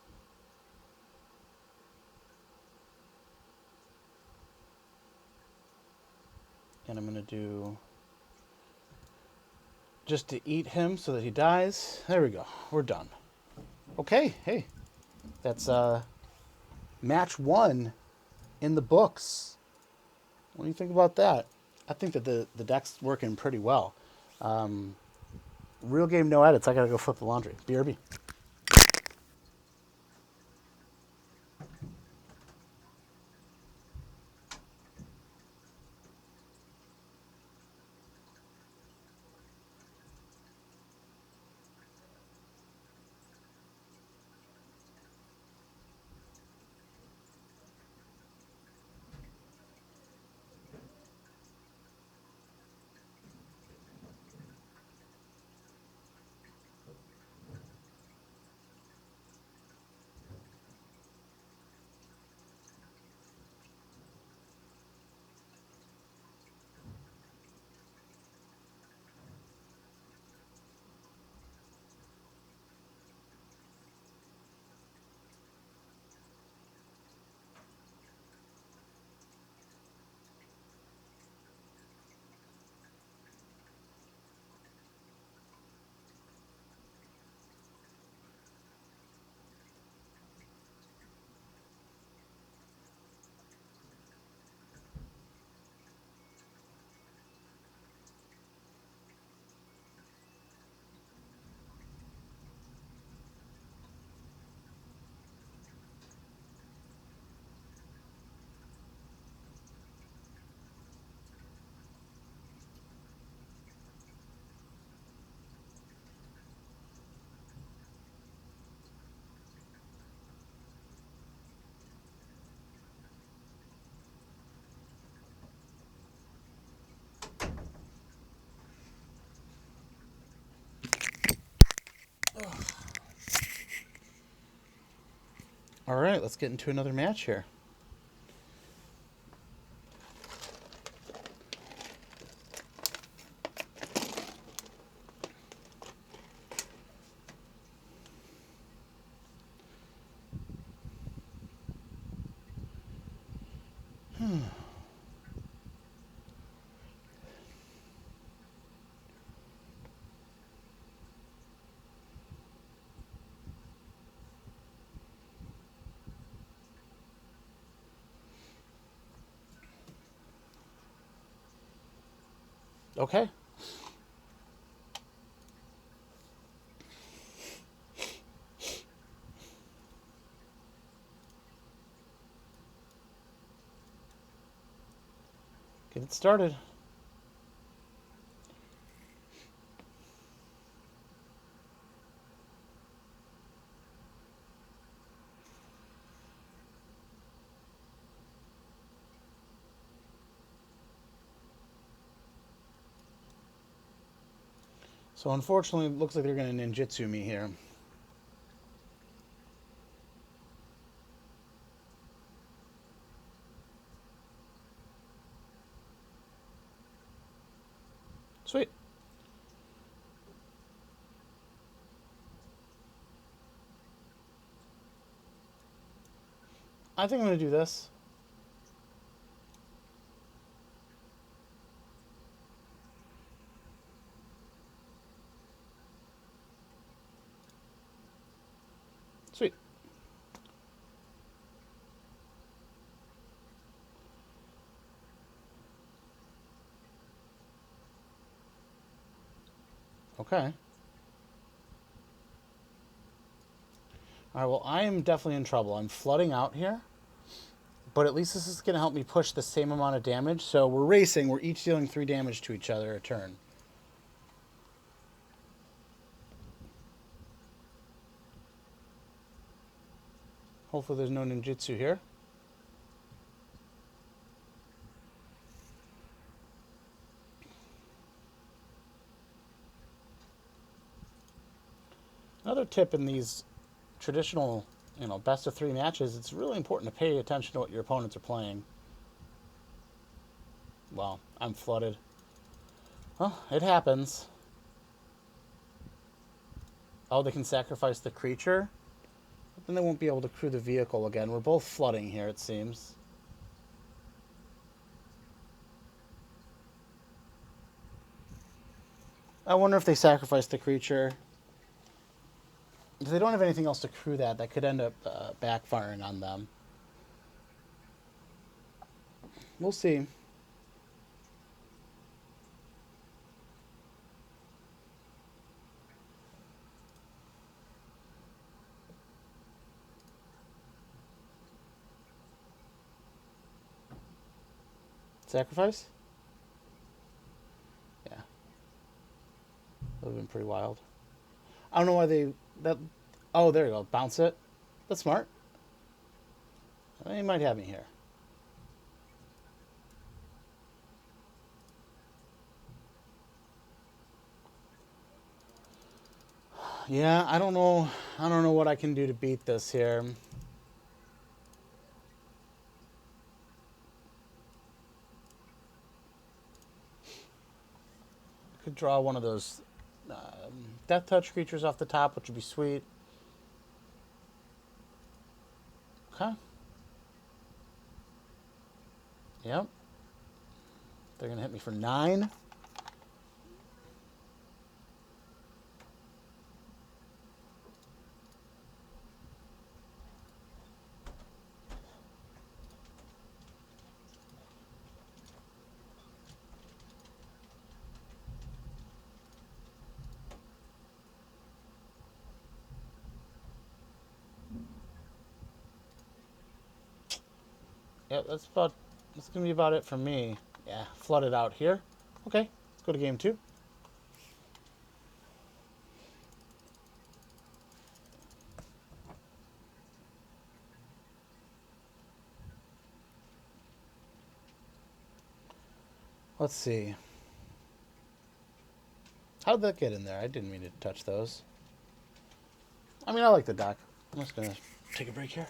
And I'm going to do just to eat him so that he dies. There we go. We're done. Okay, hey. That's match 1 in the books. What do you think about that? I think that the deck's working pretty well. Real game, no edits. I got to go flip the laundry. BRB. All right, let's get into another match here. Okay. Get it started. So unfortunately, it looks like they're going to ninjutsu me here. Sweet. I think I'm going to do this. Sweet. Okay. All right, well, I am definitely in trouble. I'm flooding out here, but at least this is going to help me push the same amount of damage. So we're racing. We're each dealing 3 damage to each other a turn. Hopefully there's no ninjutsu here. Another tip in these traditional, best of 3 matches, it's really important to pay attention to what your opponents are playing. Well, I'm flooded. Well, it happens. Oh, they can sacrifice the creature? But then they won't be able to crew the vehicle again. We're both flooding here, it seems. I wonder if they sacrifice the creature. If they don't have anything else to crew that could end up backfiring on them. We'll see. Sacrifice? Yeah. That would have been pretty wild. I don't know why they... that. Oh, there you go. Bounce it. That's smart. They might have me here. Yeah, I don't know. I don't know what I can do to beat this here. I could draw one of those death touch creatures off the top, which would be sweet. Okay. Yep. They're going to hit me for 9. Yeah, that's gonna be about it for me. Yeah, flooded out here. Okay, let's go to game 2. Let's see. How did that get in there? I didn't mean to touch those. I mean, I like the deck. I'm just gonna take a break here.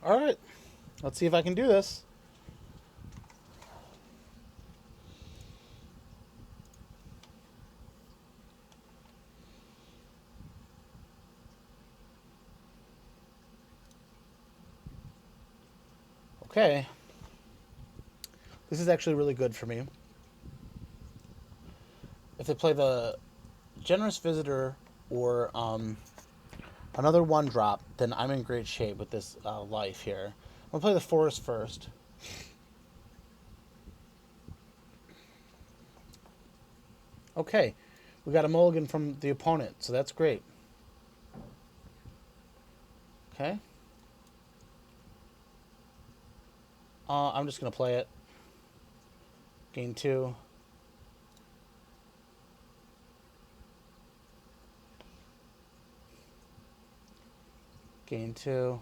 All right. Let's see if I can do this. Okay. This is actually really good for me. If they play the Generous Visitor or another 1-drop, then I'm in great shape with this life here. I'm going to play the Forest first. Okay. We got a mulligan from the opponent, so that's great. Okay. I'm just going to play it. Gain 2. Gain 2.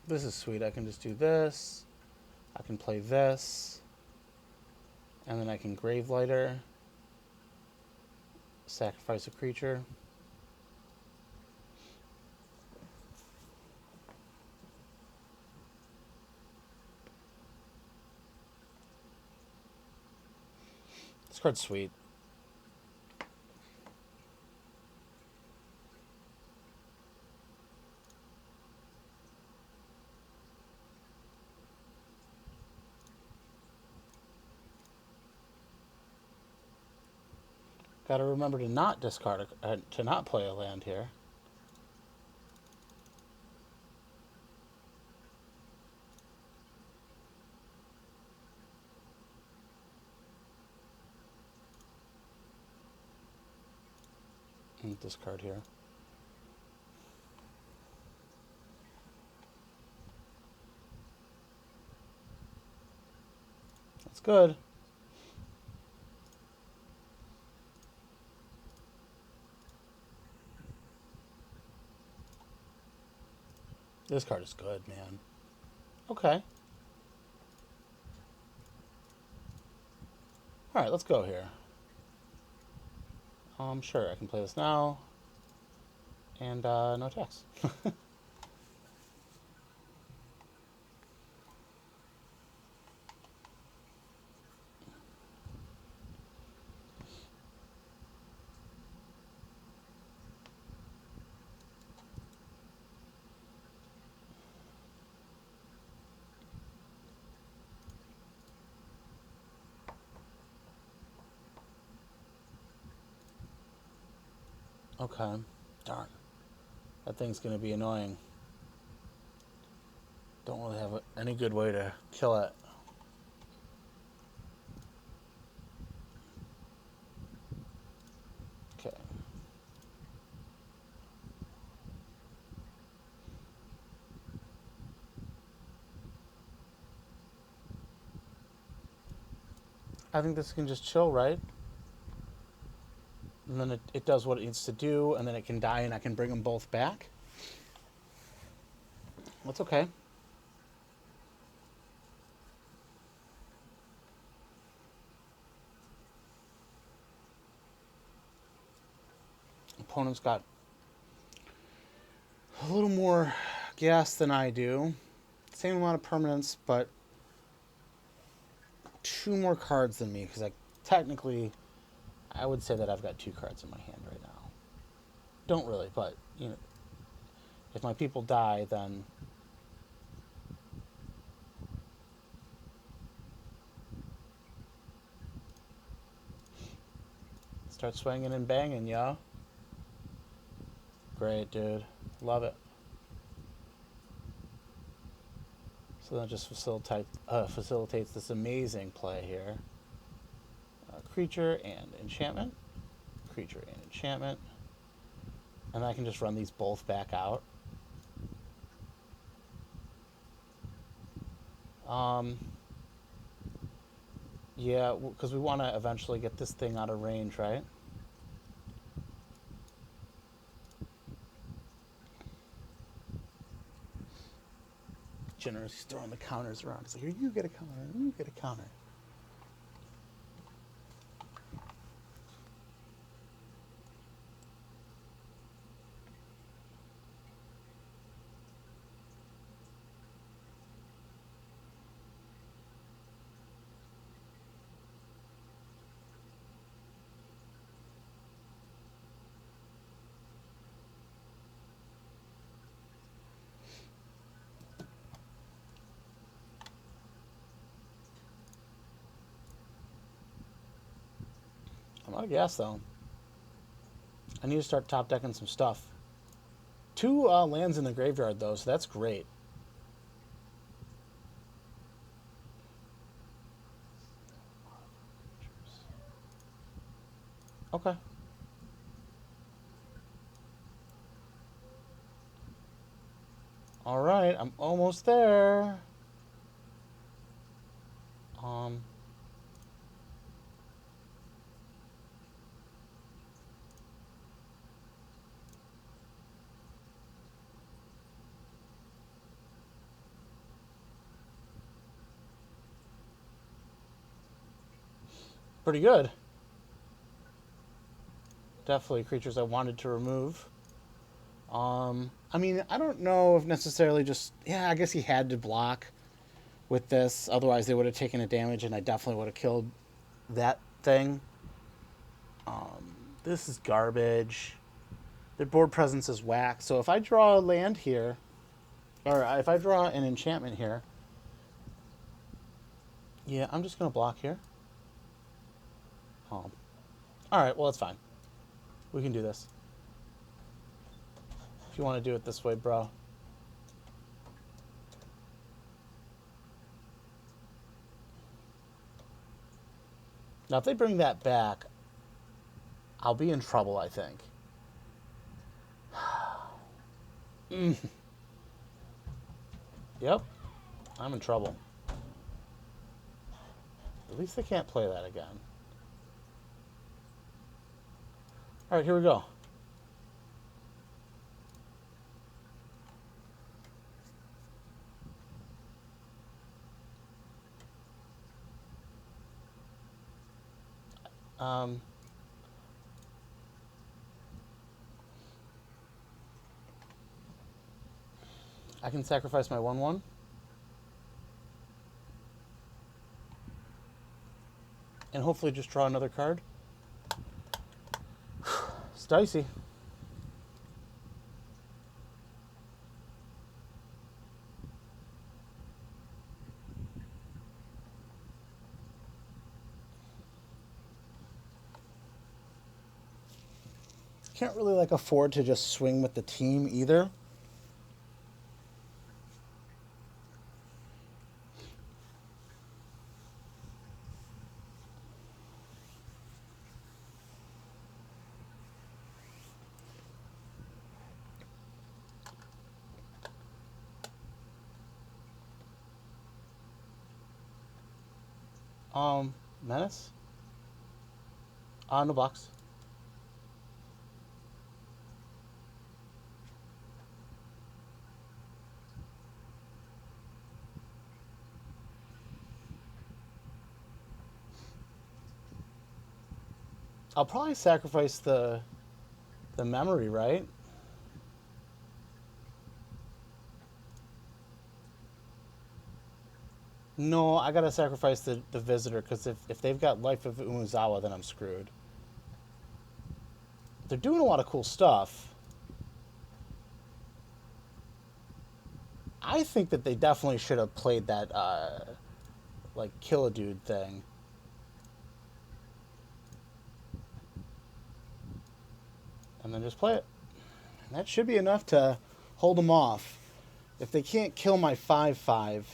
This is sweet. I can just do this. I can play this. And then I can Gravelighter. Sacrifice a creature. This card's sweet. Gotta remember to not discard to not play a land here. And discard here. That's good. This card is good, man. Okay. Alright, let's go here. Sure, I can play this now. And, no attacks. Okay. Darn. That thing's gonna be annoying. Don't really have any good way to kill it. Okay. I think this can just chill, right? And then it does what it needs to do, and then it can die, and I can bring them both back. That's okay. Opponent's got a little more gas than I do. Same amount of permanence, but 2 more cards than me, because technically, I would say that I've got 2 cards in my hand right now. Don't really, but, you know, if my people die, then start swinging and banging, yo. Great, dude. Love it. So that just facilitates this amazing play here. Creature and enchantment. Creature and enchantment. And I can just run these both back out. Yeah, because we want to eventually get this thing out of range, right? generous. He's throwing the counters around. He's like, here, you get a counter. You get a counter. I'm out of gas, though. I need to start top decking some stuff. 2 lands in the graveyard, though, so that's great. Okay. All right, I'm almost there. Pretty good. Definitely creatures I wanted to remove. I mean, I don't know if necessarily just... Yeah, I guess he had to block with this. Otherwise, they would have taken a damage, and I definitely would have killed that thing. This is garbage. Their board presence is whack. So if I draw a land here, or if I draw an enchantment here, yeah, I'm just going to block here. All right, well, that's fine. We can do this. If you want to do it this way, bro. Now, if they bring that back, I'll be in trouble, I think. Yep, I'm in trouble. At least they can't play that again. All right, here we go. I can sacrifice my 1/1. And hopefully just draw another card. It's dicey. Can't really like afford to just swing with the team either. Menace? No box. I'll probably sacrifice the memory, right? No, I gotta sacrifice the visitor, because if they've got Life of Umezawa, then I'm screwed. They're doing a lot of cool stuff. I think that they definitely should have played that, like, kill a dude thing. And then just play it. And that should be enough to hold them off. If they can't kill my 5/5...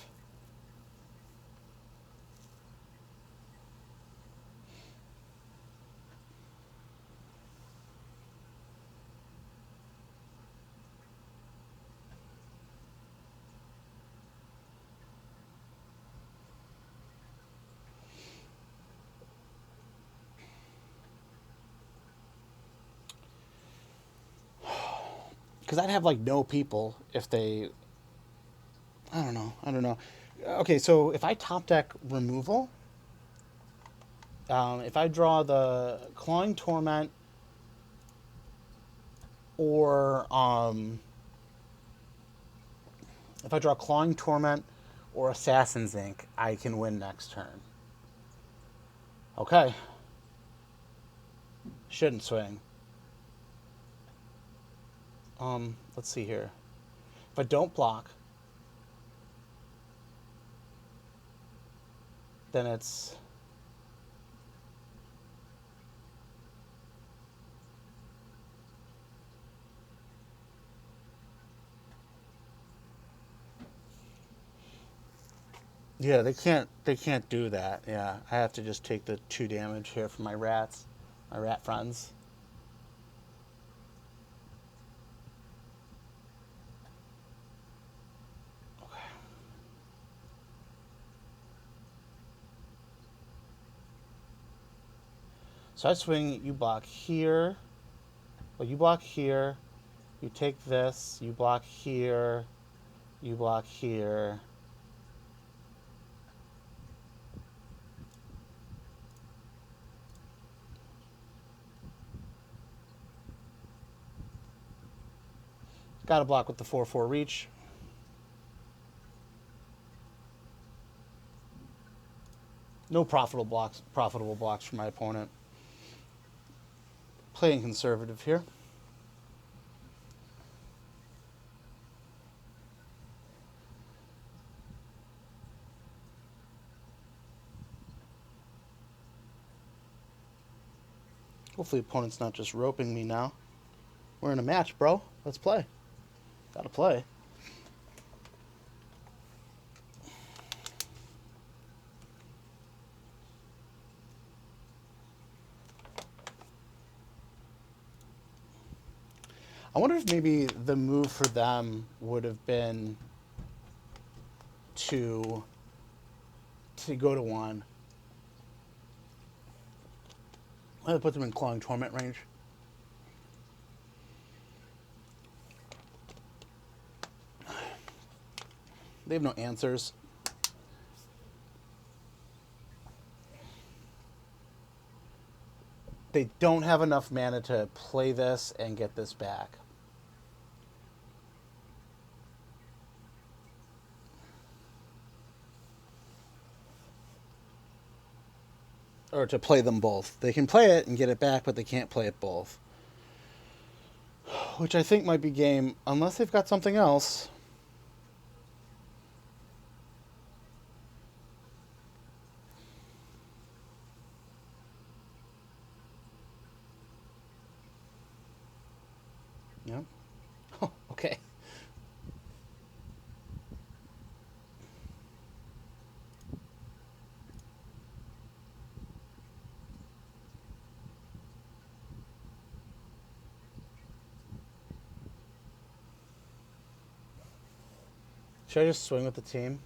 Because I'd have, like, no people if they I don't know. I don't know. Okay, so if I top deck removal, if I draw the Clawing Torment or if I draw Clawing Torment or Assassin's Ink, I can win next turn. Okay. Shouldn't swing. Let's see here. If I don't block, then it's... Yeah, they can't do that. Yeah, I have to just take the 2 damage here from my rats, my rat friends. Okay. So I swing, you block here. Well, you block here. You take this, you block here, you block here. Got to block with the 4/4 reach. No profitable blocks for my opponent. Playing conservative here. Hopefully opponent's not just roping me now. We're in a match, bro. Let's play. Gotta play. I wonder if maybe the move for them would have been to go to 1. I'll put them in Clawing Torment range. They have no answers. They don't have enough mana to play this and get this back. Or to play them both. They can play it and get it back, but they can't play it both. Which I think might be game, unless they've got something else. Yep. Oh, okay. Should I just swing with the team?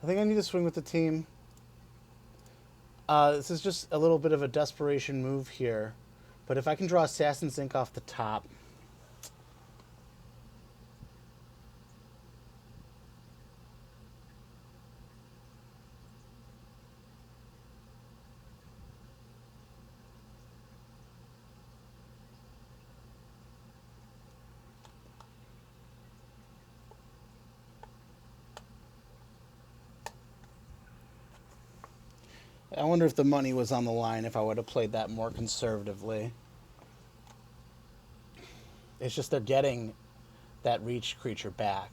I think I need to swing with the team. This is just a little bit of a desperation move here. But if I can draw Assassin's Ink off the top... I wonder if the money was on the line if I would have played that more conservatively. It's just they're getting that reach creature back.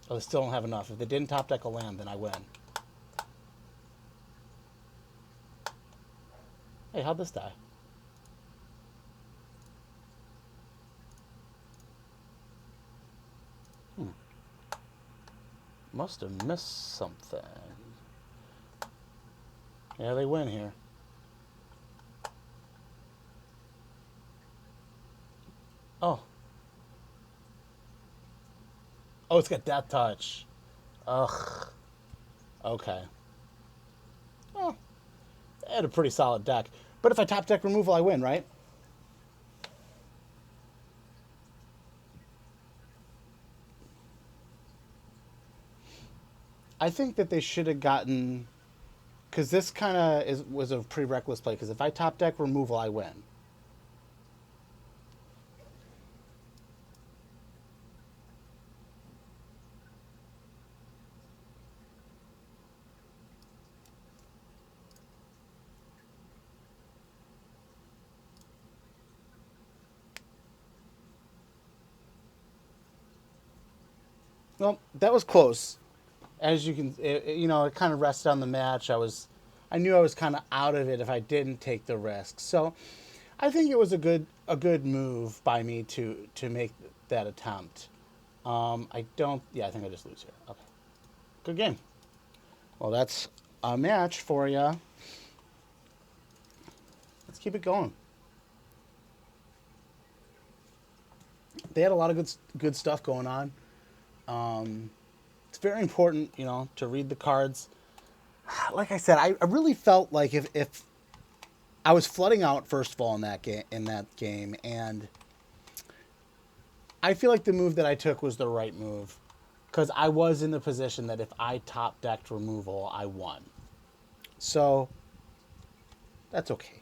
Oh, they still don't have enough. If they didn't top deck a land, then I win. Hey, how'd this die? Must have missed something. Yeah, they win here. Oh. Oh, it's got Death Touch. Ugh. Okay. Well, they had a pretty solid deck. But if I top deck removal, I win, right? I think that they should have gotten... Because this kind of was a pretty reckless play. Because if I top deck removal, I win. Well, that was close. As you can, it kind of rested on the match. I knew I was kind of out of it if I didn't take the risk. So, I think it was a good move by me to make that attempt. I don't. Yeah, I think I just lose here. Okay, good game. Well, that's a match for you. Let's keep it going. They had a lot of good stuff going on. It's very important, to read the cards. Like I said, I really felt like if I was flooding out first of all in that game, and I feel like the move that I took was the right move because I was in the position that if I top decked removal, I won. So that's okay.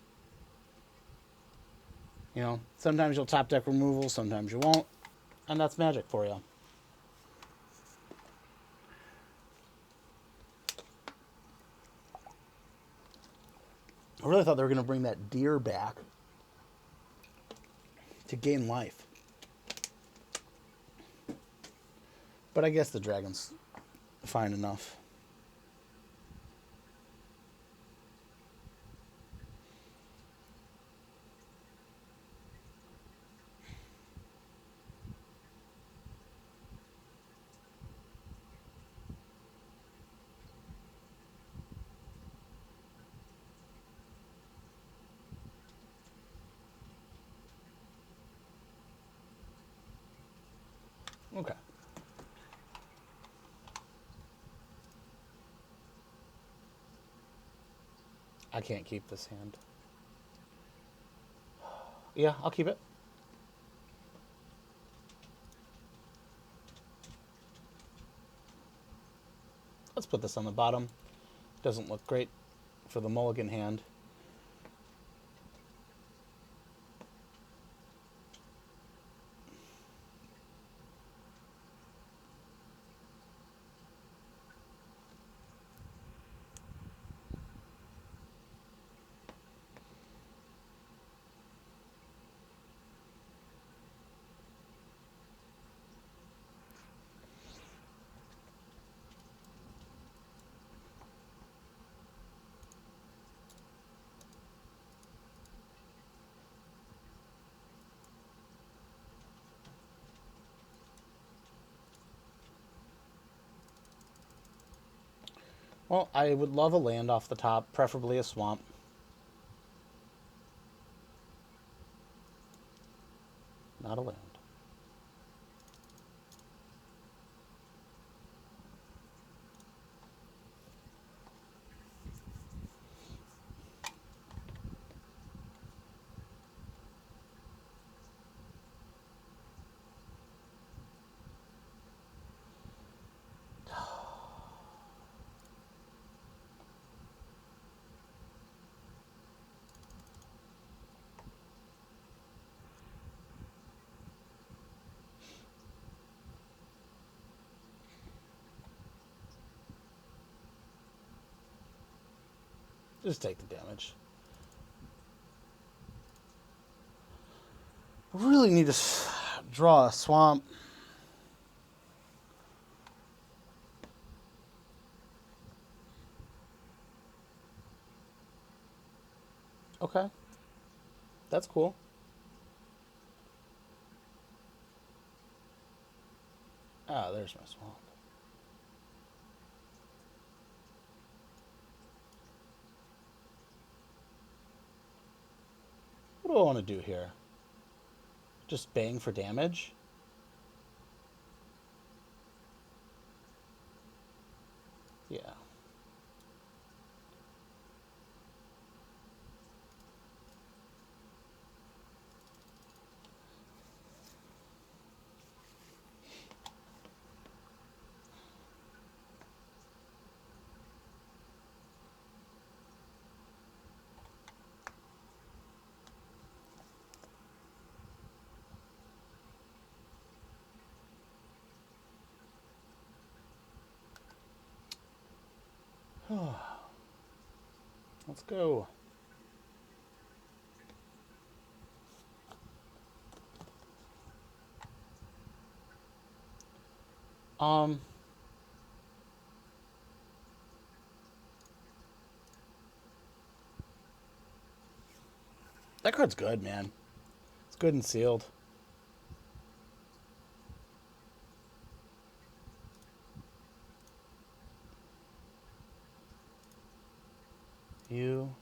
Sometimes you'll top deck removal, sometimes you won't, and that's magic for you. I really thought they were going to bring that deer back to gain life. But I guess the dragon's fine enough. Okay. I can't keep this hand. Yeah, I'll keep it. Let's put this on the bottom. Doesn't look great for the mulligan hand. Well, I would love a land off the top, preferably a swamp. Not a land. Just take the damage. Really need to draw a swamp. Okay. That's cool. Ah, there's my swamp. do I want to do here? Just bang for damage? Yeah. Let's go. Um, that card's good, man. It's good and sealed. You.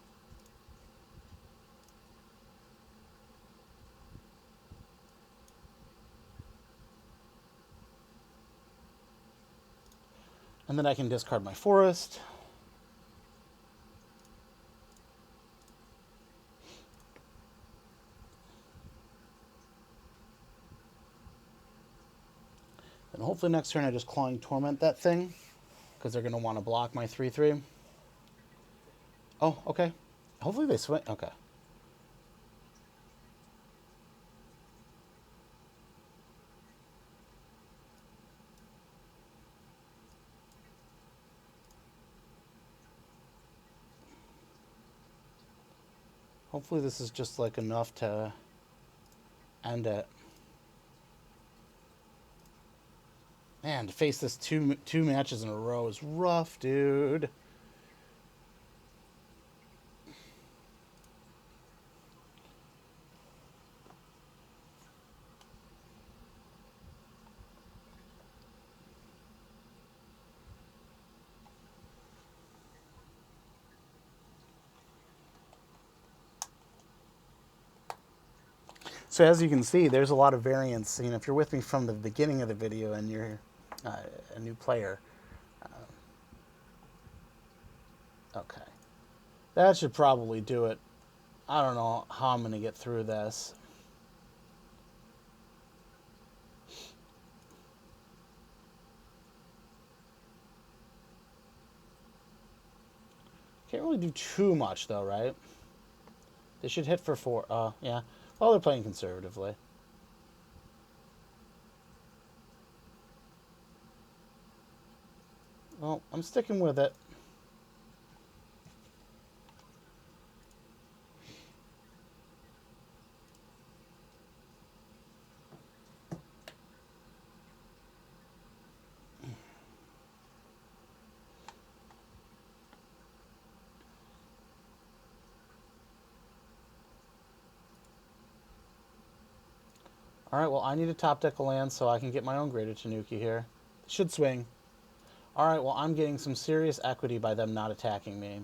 And then I can discard my forest. And hopefully next turn I just Clawing Torment that thing. Because they're going to want to block my 3/3. Oh, okay. Hopefully they swing. Okay. Hopefully this is just like enough to end it. Man, to face this two matches in a row is rough, dude. So as you can see, there's a lot of variance. You know, if you're with me from the beginning of the video and you're a new player, okay, that should probably do it. I don't know how I'm going to get through this. Can't really do too much though, right? They should hit for 4. Yeah. Well, they're playing conservatively. Well, I'm sticking with it. All right, well, I need to top deck a land so I can get my own Greater Tanuki here. Should swing. All right, well, I'm getting some serious equity by them not attacking me.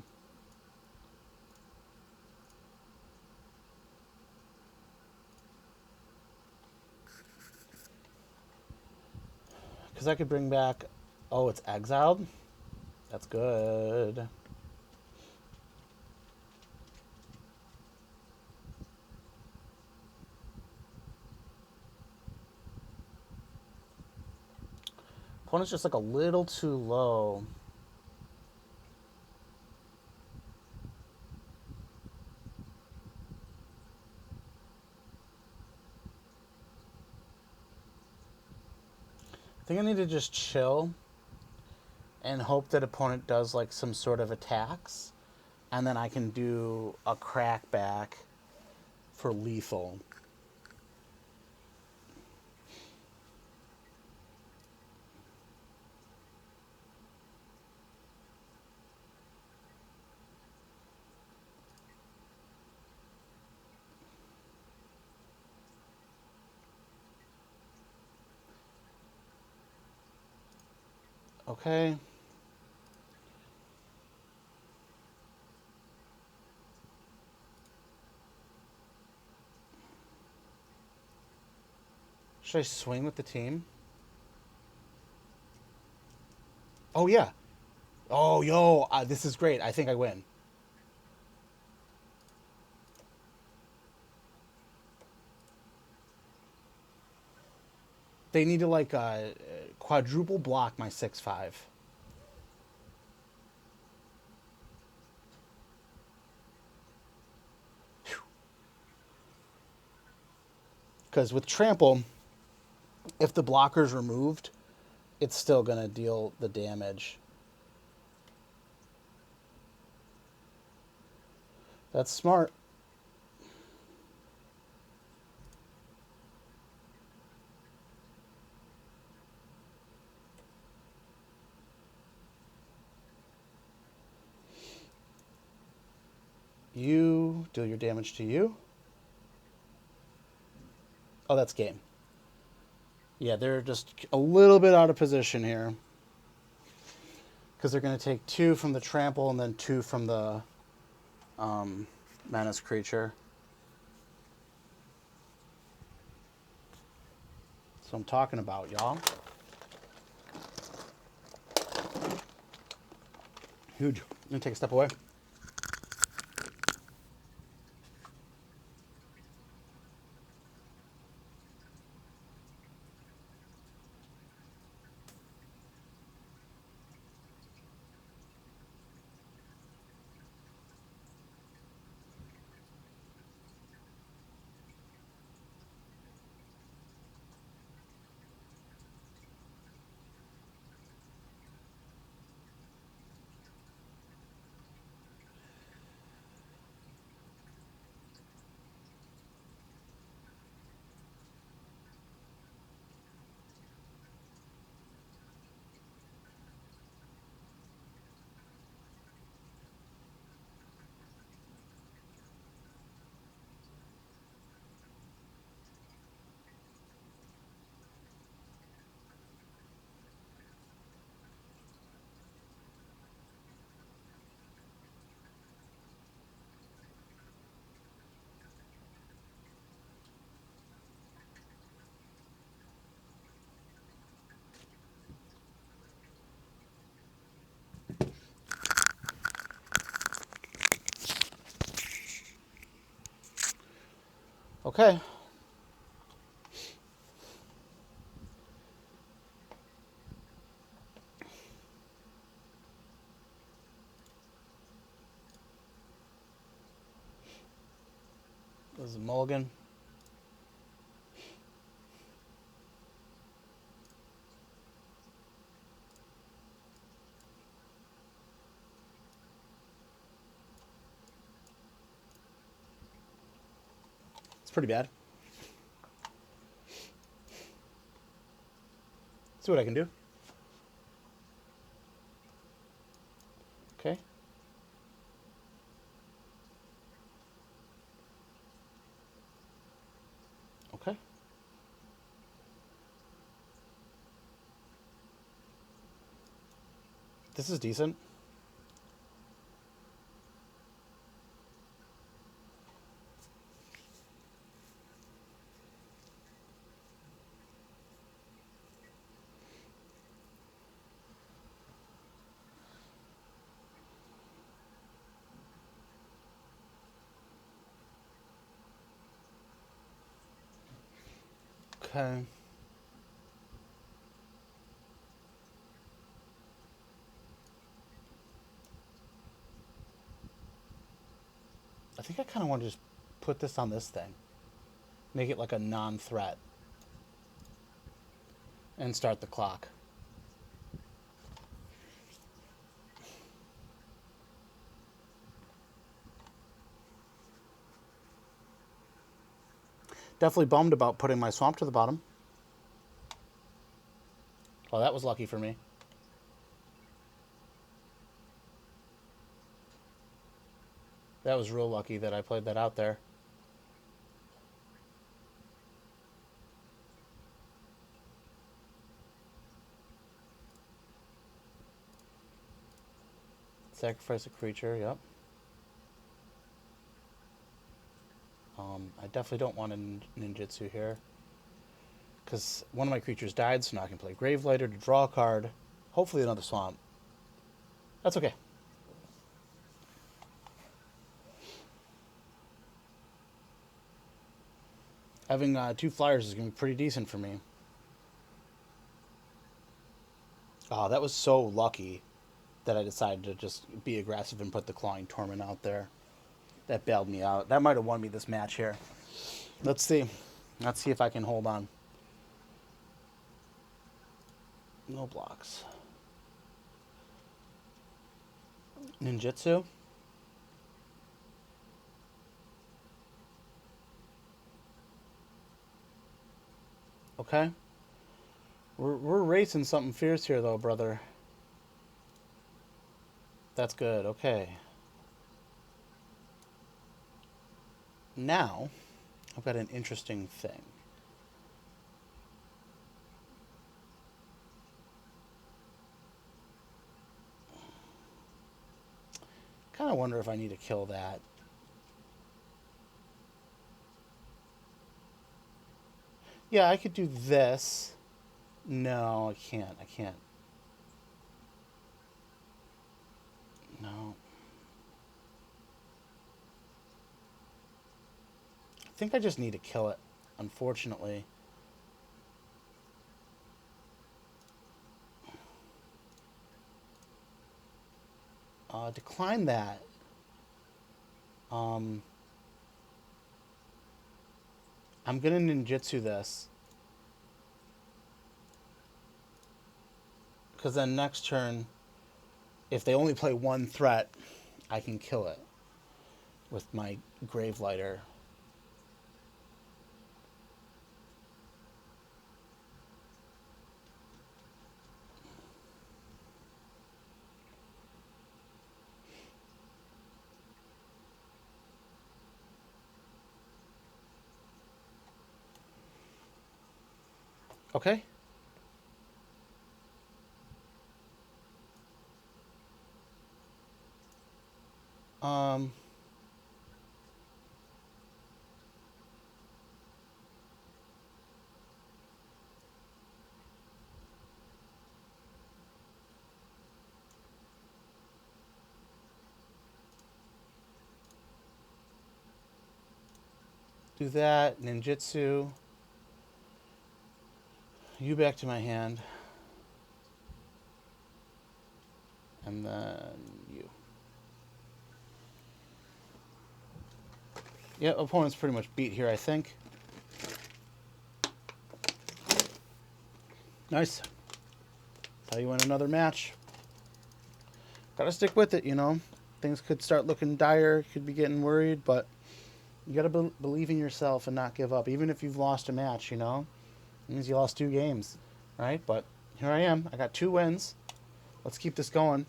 Because I could bring back... Oh, it's exiled? That's good. Opponent's just like a little too low. I think I need to just chill and hope that opponent does like some sort of attacks. And then I can do a crackback for lethal. Okay. Should I swing with the team? Oh, yeah. Oh, yo, this is great. I think I win. They need to, like, quadruple block my 6/5. Because with trample, if the blocker's removed, it's still going to deal the damage. That's smart. You deal your damage to you. Oh, that's game. Yeah, they're just a little bit out of position here. Because they're going to take 2 from the trample and then 2 from the menace creature. That's what I'm talking about, y'all. Huge. I'm going to take a step away. Okay. This is Mulligan. It's pretty bad. See what I can do. Okay. Okay. This is decent. Okay. I think I kind of want to just put this on this thing. Make it like a non-threat. And start the clock. Definitely bummed about putting my swamp to the bottom. Well, that was lucky for me. That was real lucky that I played that out there. Sacrifice a creature, yep. I definitely don't want a ninjutsu here. Because one of my creatures died, so now I can play Gravelighter to draw a card. Hopefully another swamp. That's okay. Having 2 flyers is going to be pretty decent for me. Oh, that was so lucky that I decided to just be aggressive and put the Clawing Torment out there. That bailed me out. That might have won me this match here. Let's see. Let's see if I can hold on. No blocks. Ninjutsu. Okay. We're racing something fierce here, though, brother. That's good. Okay. Now, I've got an interesting thing. Kind of wonder if I need to kill that. Yeah, I could do this. No, I can't. I can't. No. I think I just need to kill it, unfortunately. Decline that. I'm gonna ninjutsu this. Because then next turn, if they only play 1 threat, I can kill it with my Gravelighter. Okay. Um, do that. Ninjutsu. You back to my hand. And then you. Yeah, opponent's pretty much beat here, I think. Nice. That's how you win another match. Gotta stick with it, you know. Things could start looking dire, could be getting worried, but you gotta believe in yourself and not give up. Even if you've lost a match, you know. It means you lost 2 games, right? But here I am. I got 2 wins. Let's keep this going.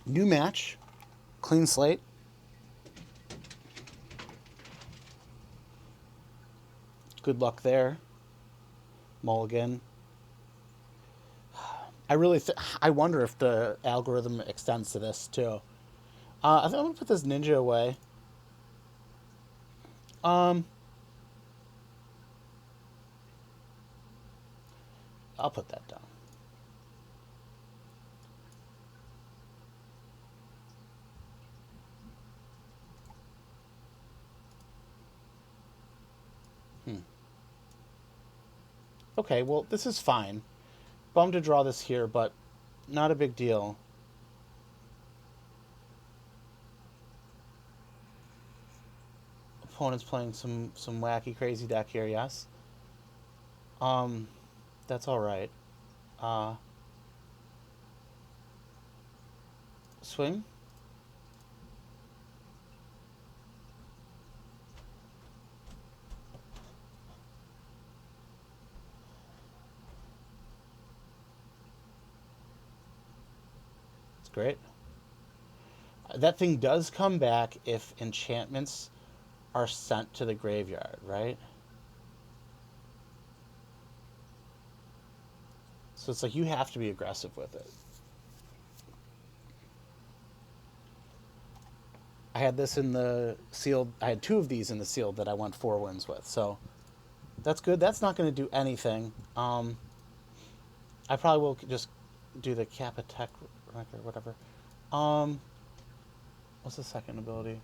New match. Clean slate. Good luck there. Mulligan. I wonder if the algorithm extends to this too. I think I'm gonna put this ninja away. I'll put that down. Okay, well, this is fine. Bummed to draw this here, but not a big deal. Opponent's playing some wacky, crazy deck here, yes. That's all right. Swing. It's great. That thing does come back if enchantments are sent to the graveyard, right? So it's like you have to be aggressive with it. I had this in the sealed. I had two of these in the sealed that I went 4 wins with. So that's good. That's not going to do anything. I probably will just do the Capitec or whatever. Um, what's the second ability?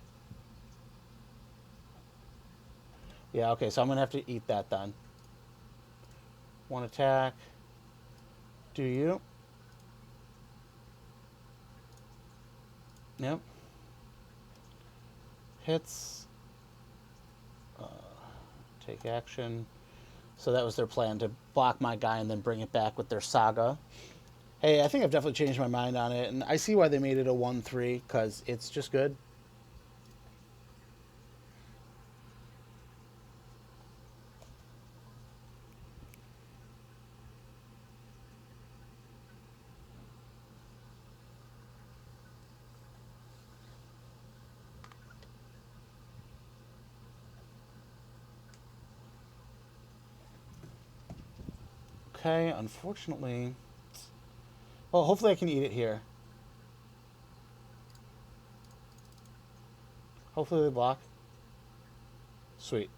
Yeah, okay, so I'm going to have to eat that then. One attack. Do you? Yep. Hits. Take action. So that was their plan, to block my guy and then bring it back with their Saga. Hey, I think I've definitely changed my mind on it, and I see why they made it a 1-3, because it's just good. Okay, unfortunately... Well, hopefully I can eat it here. Hopefully they block. Sweet.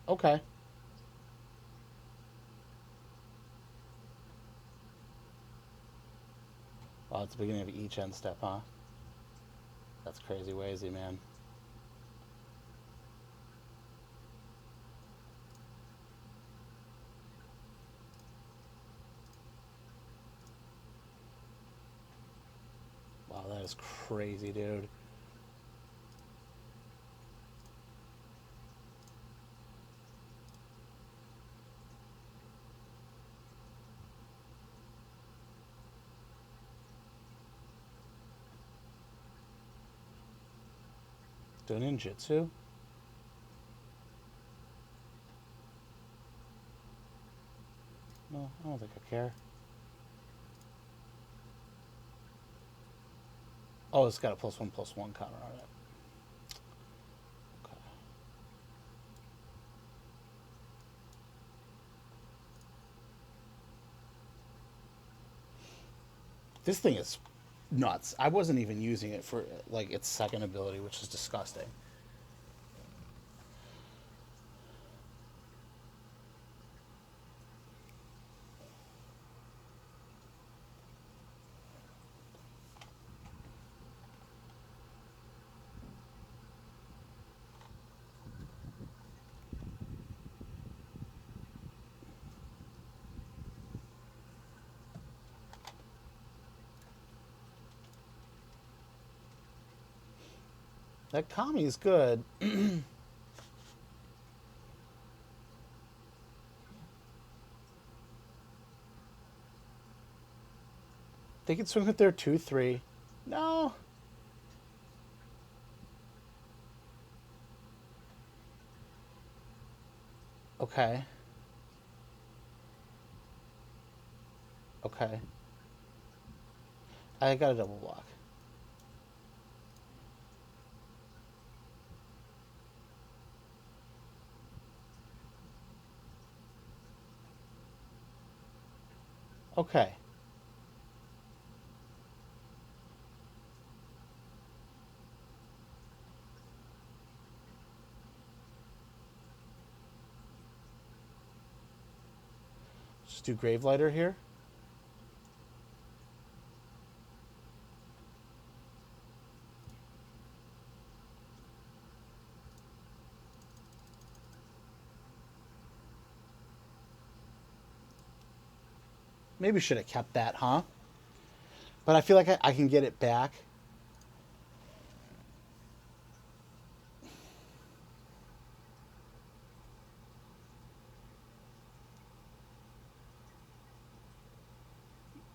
Okay. Well, it's the beginning of each end step, huh? That's crazy wazy, man. Wow, that is crazy, dude. Do ninjutsu? No, I don't think I care. Oh, it's got a +1/+1 counter on it. Okay. This thing is nuts. I wasn't even using it for like its second ability, which is disgusting. That Kami is good. They can swing with their 2/3. No. Okay. Okay. I got a double block. Okay. Just do Gravelighter here. Maybe should have kept that, huh? But I feel like I can get it back.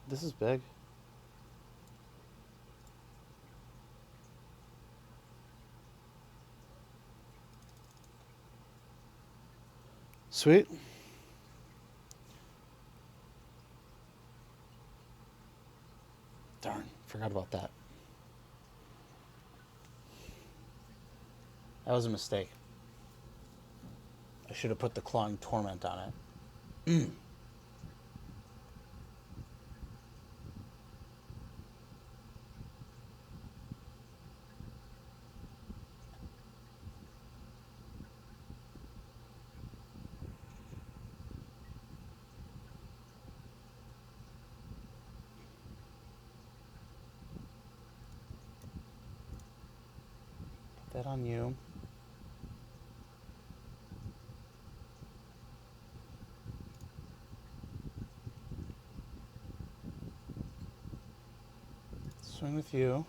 This is big. Sweet. Darn, forgot about that. That was a mistake. I should have put the Clawing Torment on it. Put that on you. Swing with you.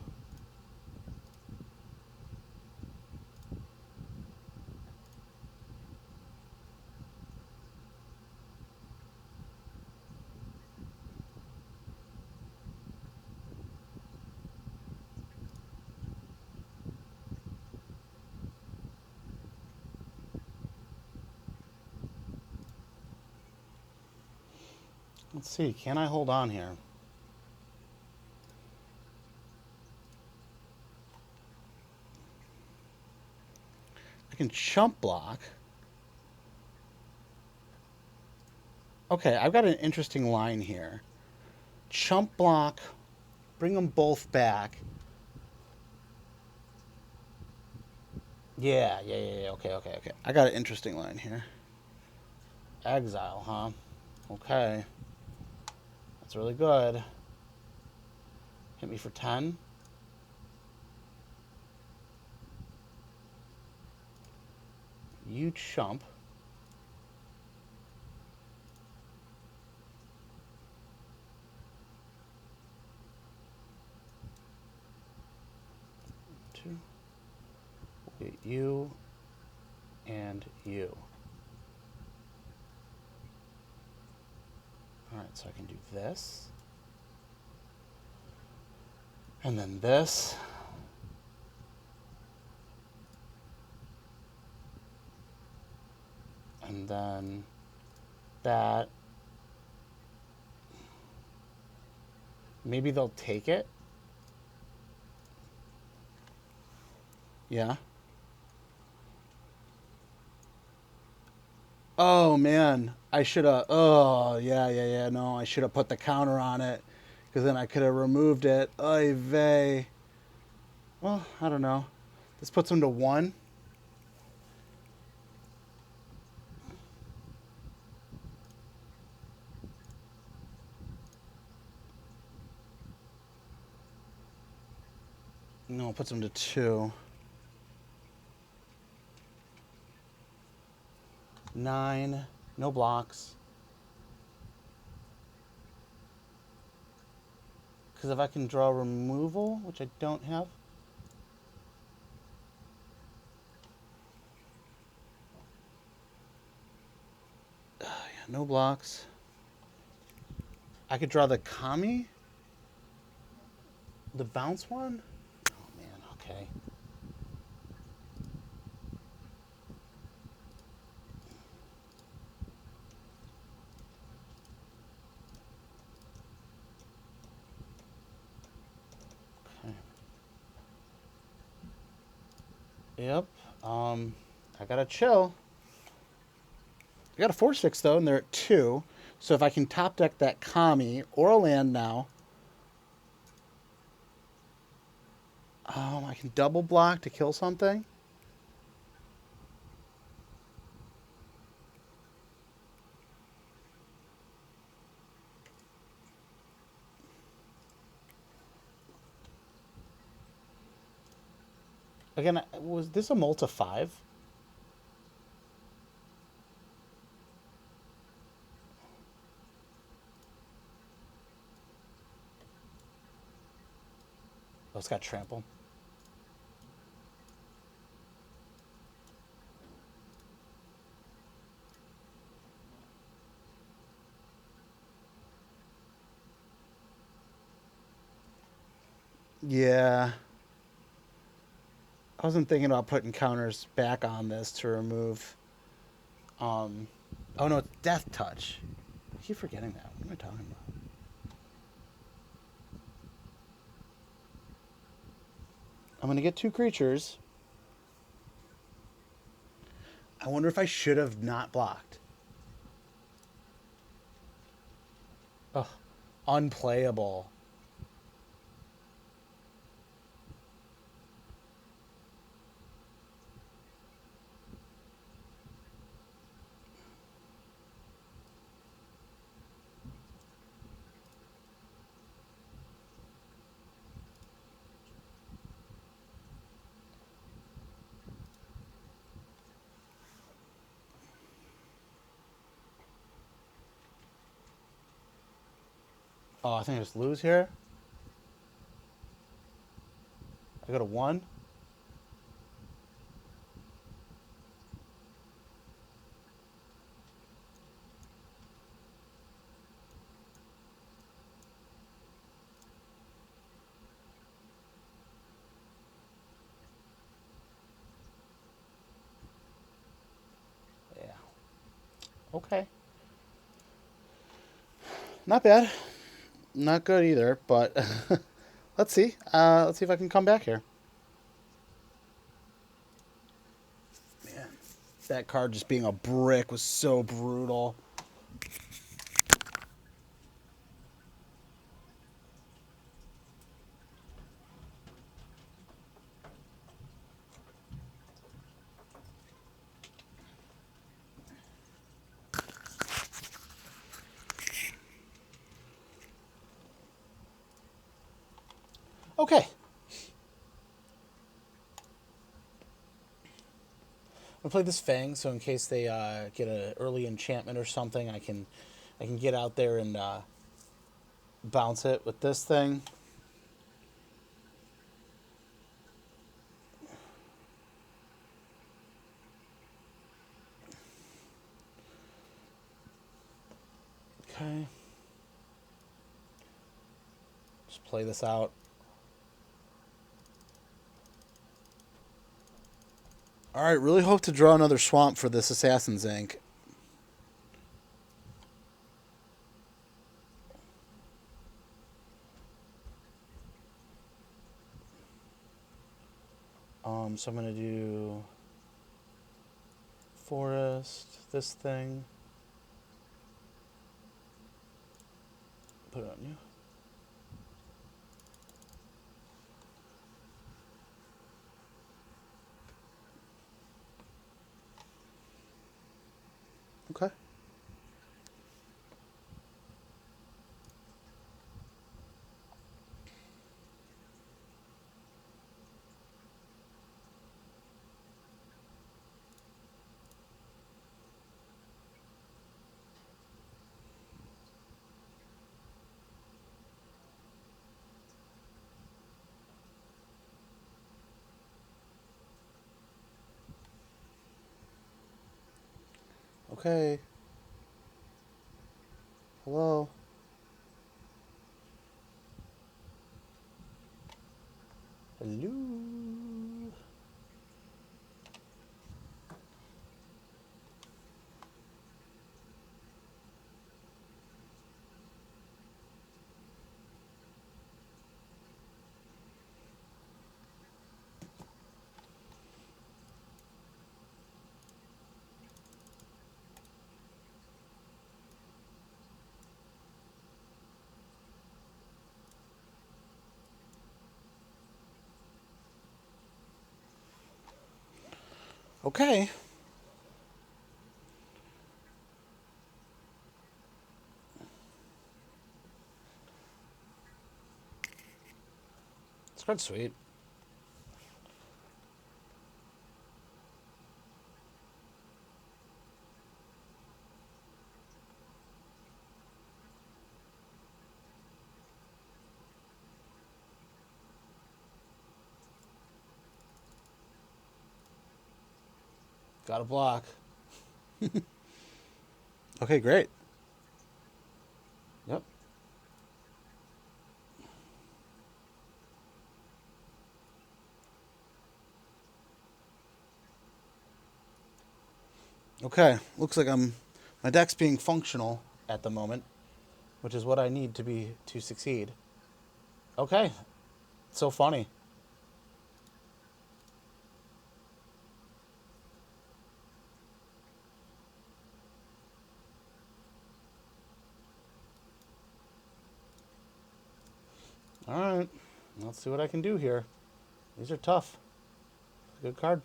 Let's see, can I hold on here? I can chump block. Okay, I've got an interesting line here. Chump block, bring them both back. Yeah, okay. I got an interesting line here. Exile, huh? Okay. That's really good. Hit me for 10. You chump. Two. Wait, you and you. Alright, so I can do this. And then this. And then that. Maybe they'll take it. Yeah. Oh, man. I should have... Oh, yeah. No, I should have put the counter on it. Because then I could have removed it. Oy vey. Well, I don't know. This puts them to 1. No, it puts them to 2. 9. No blocks. Because if I can draw removal, which I don't have. Yeah, no blocks. I could draw the Kami. The bounce one? Oh, man, okay. Yep. I gotta chill. I got a 4/6 though, and they're at 2. So if I can top deck that Kami or a land now, I can double block to kill something. Again, was this a Multa 5? Oh, it's got trample. Yeah. I wasn't thinking about putting counters back on this to remove. Oh no, it's Death Touch. I keep forgetting that. What am I talking about? going to get 2 creatures. I wonder if I should have not blocked. Ugh. Unplayable. Oh, I think I just lose here. I go to 1. Yeah. Okay. Not bad. Not good either, but let's see. Let's see if I can come back here. Man, that card just being a brick was so brutal. Okay. I'll play this Fang, so in case they get an early enchantment or something, I can get out there and bounce it with this thing. Okay. Just play this out. Alright, really hope to draw another swamp for this Assassin's Ink. So I'm going to do forest, this thing. Put it on you. Okay. Okay. Hello. Hello. Okay. It's quite sweet. Got a block. Okay, great. Yep. Okay, looks like my deck's being functional at the moment, which is what I need to succeed. Okay, so funny. Alright. Let's see what I can do here. These are tough. Good card.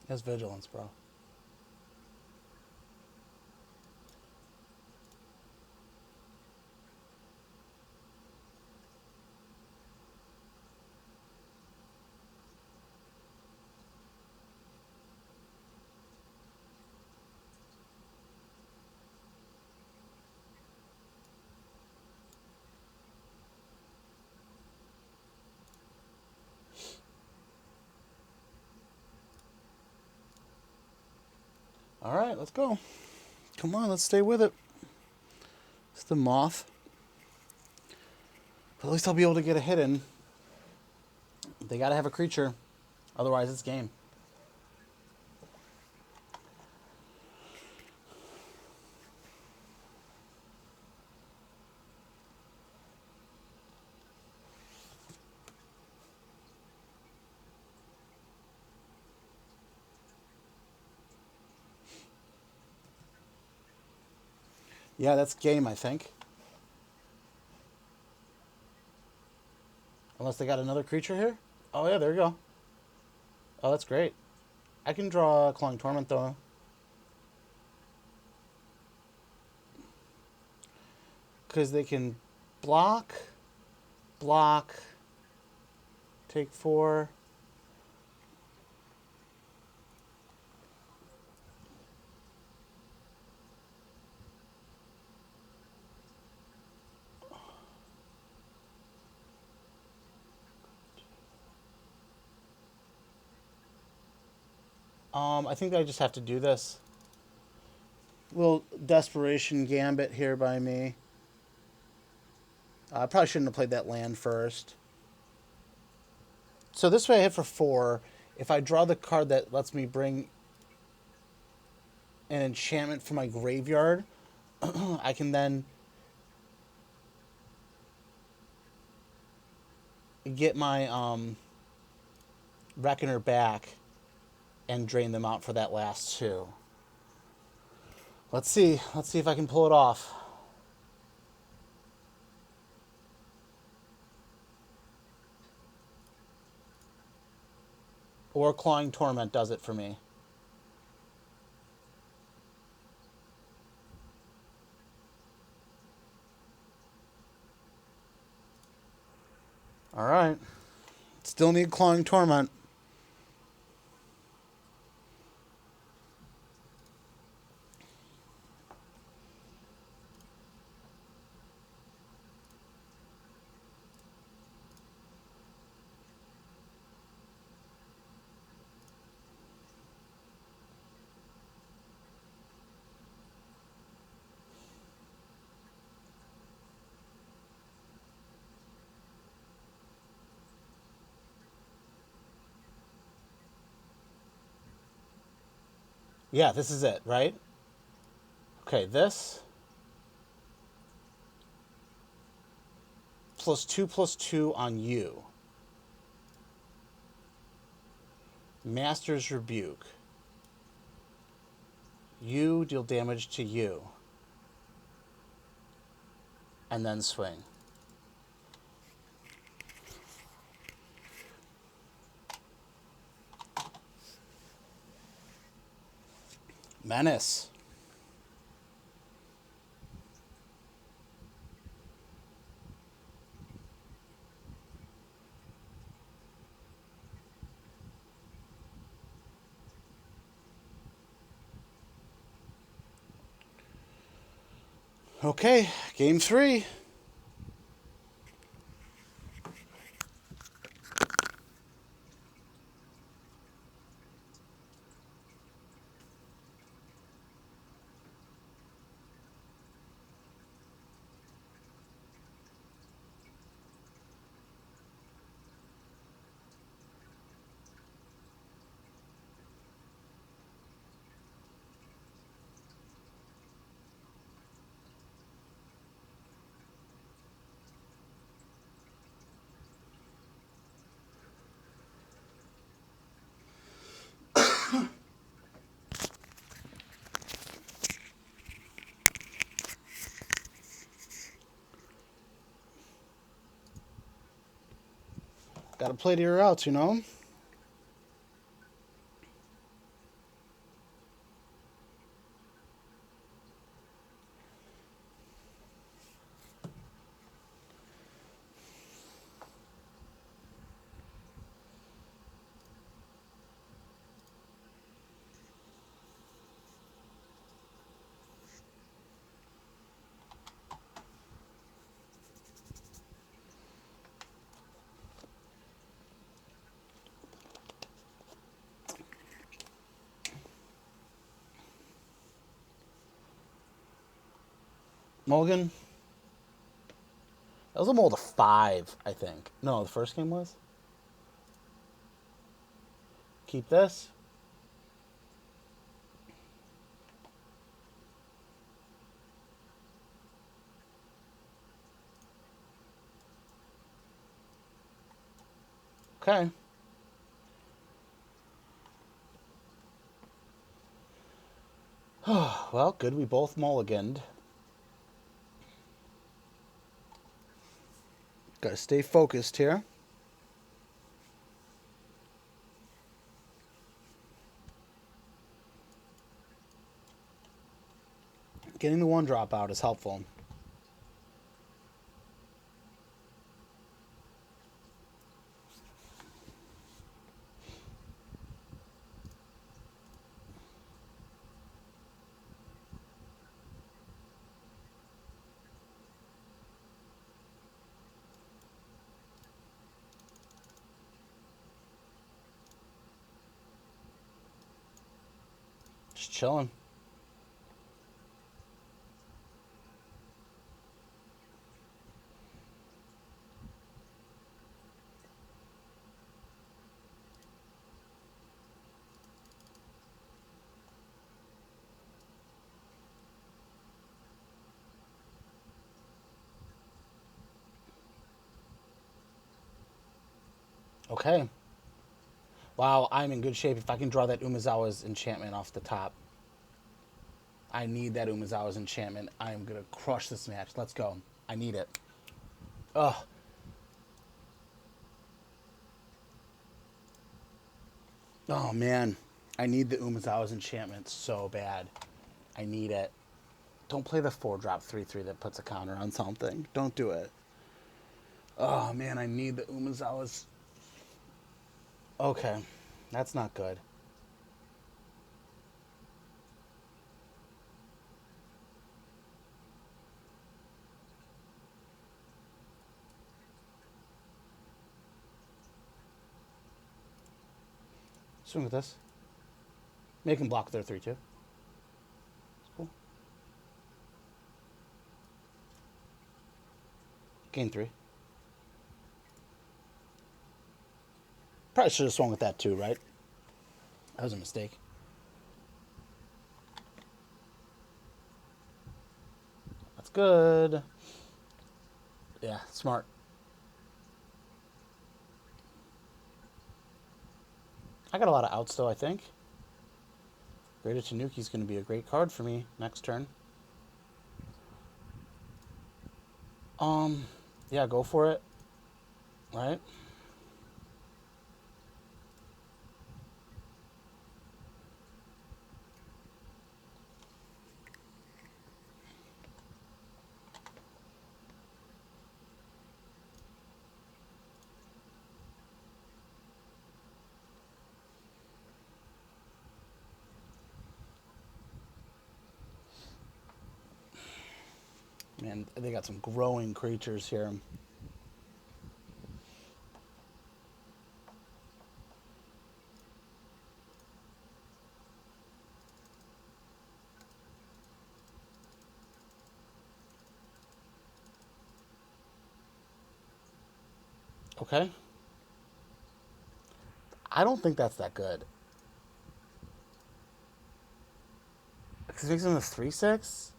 That's vigilance, bro. Alright, let's go. Come on, let's stay with it. It's the moth. But at least I'll be able to get a hit in. They gotta have a creature. Otherwise, it's game. Yeah, that's game, I think. Unless they got another creature here? Oh, yeah, there you go. Oh, that's great. I can draw a Clawing Torment, though. Because they can block, block, take 4. I think I just have to do this. Little desperation gambit here by me. I probably shouldn't have played that land first. So this way I hit for 4. If I draw the card that lets me bring an enchantment from my graveyard, I can then get my Reckoner back and drain them out for that last 2. Let's see. Let's see if I can pull it off. Or Clawing Torment does it for me. Alright. Still need Clawing Torment. Yeah, this is it, right? Okay, this. +2/+2 on you. Master's Rebuke. You deal damage to you. And then swing. Menace. Okay, game 3. Gotta play to your outs, you know? Mulligan? That was a mold of 5, I think. No, the first game was? Keep this. Okay. Well, good. We both mulliganed. Gotta stay focused here. Getting the 1-drop out is helpful. Just chilling. Okay. Wow, I'm in good shape if I can draw that Umezawa's enchantment off the top. I need that Umezawa's enchantment. I am going to crush this match. Let's go. I need it. Ugh. Oh, man. I need the Umezawa's enchantment so bad. I need it. Don't play the 4-drop 3/3 that puts a counter on something. Don't do it. Oh, man, I need the Umezawa's. Okay. That's not good. Swing with this. Make him block their 3/2. Cool. Gain 3. Probably should have swung with that too, right? That was a mistake. That's good. Yeah, smart. I got a lot of outs though, I think. Greater Tanuki's going to be a great card for me next turn. Yeah, go for it. Right? Man, they got some growing creatures here. Okay. I don't think that's that good. Because it makes him a 3/6?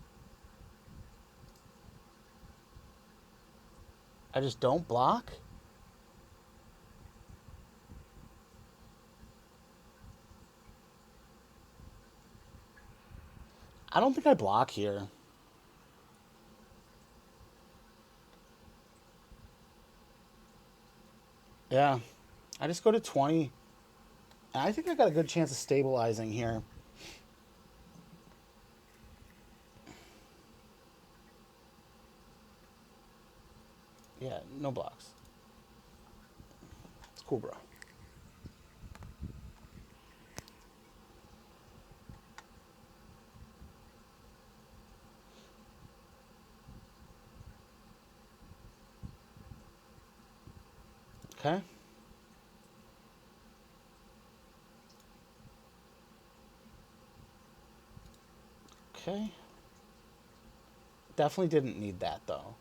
I just don't block? I don't think I block here. Yeah. I just go to 20. I think I got a good chance of stabilizing here. Yeah, no blocks. It's cool, bro. Okay. Okay. Definitely didn't need that, though.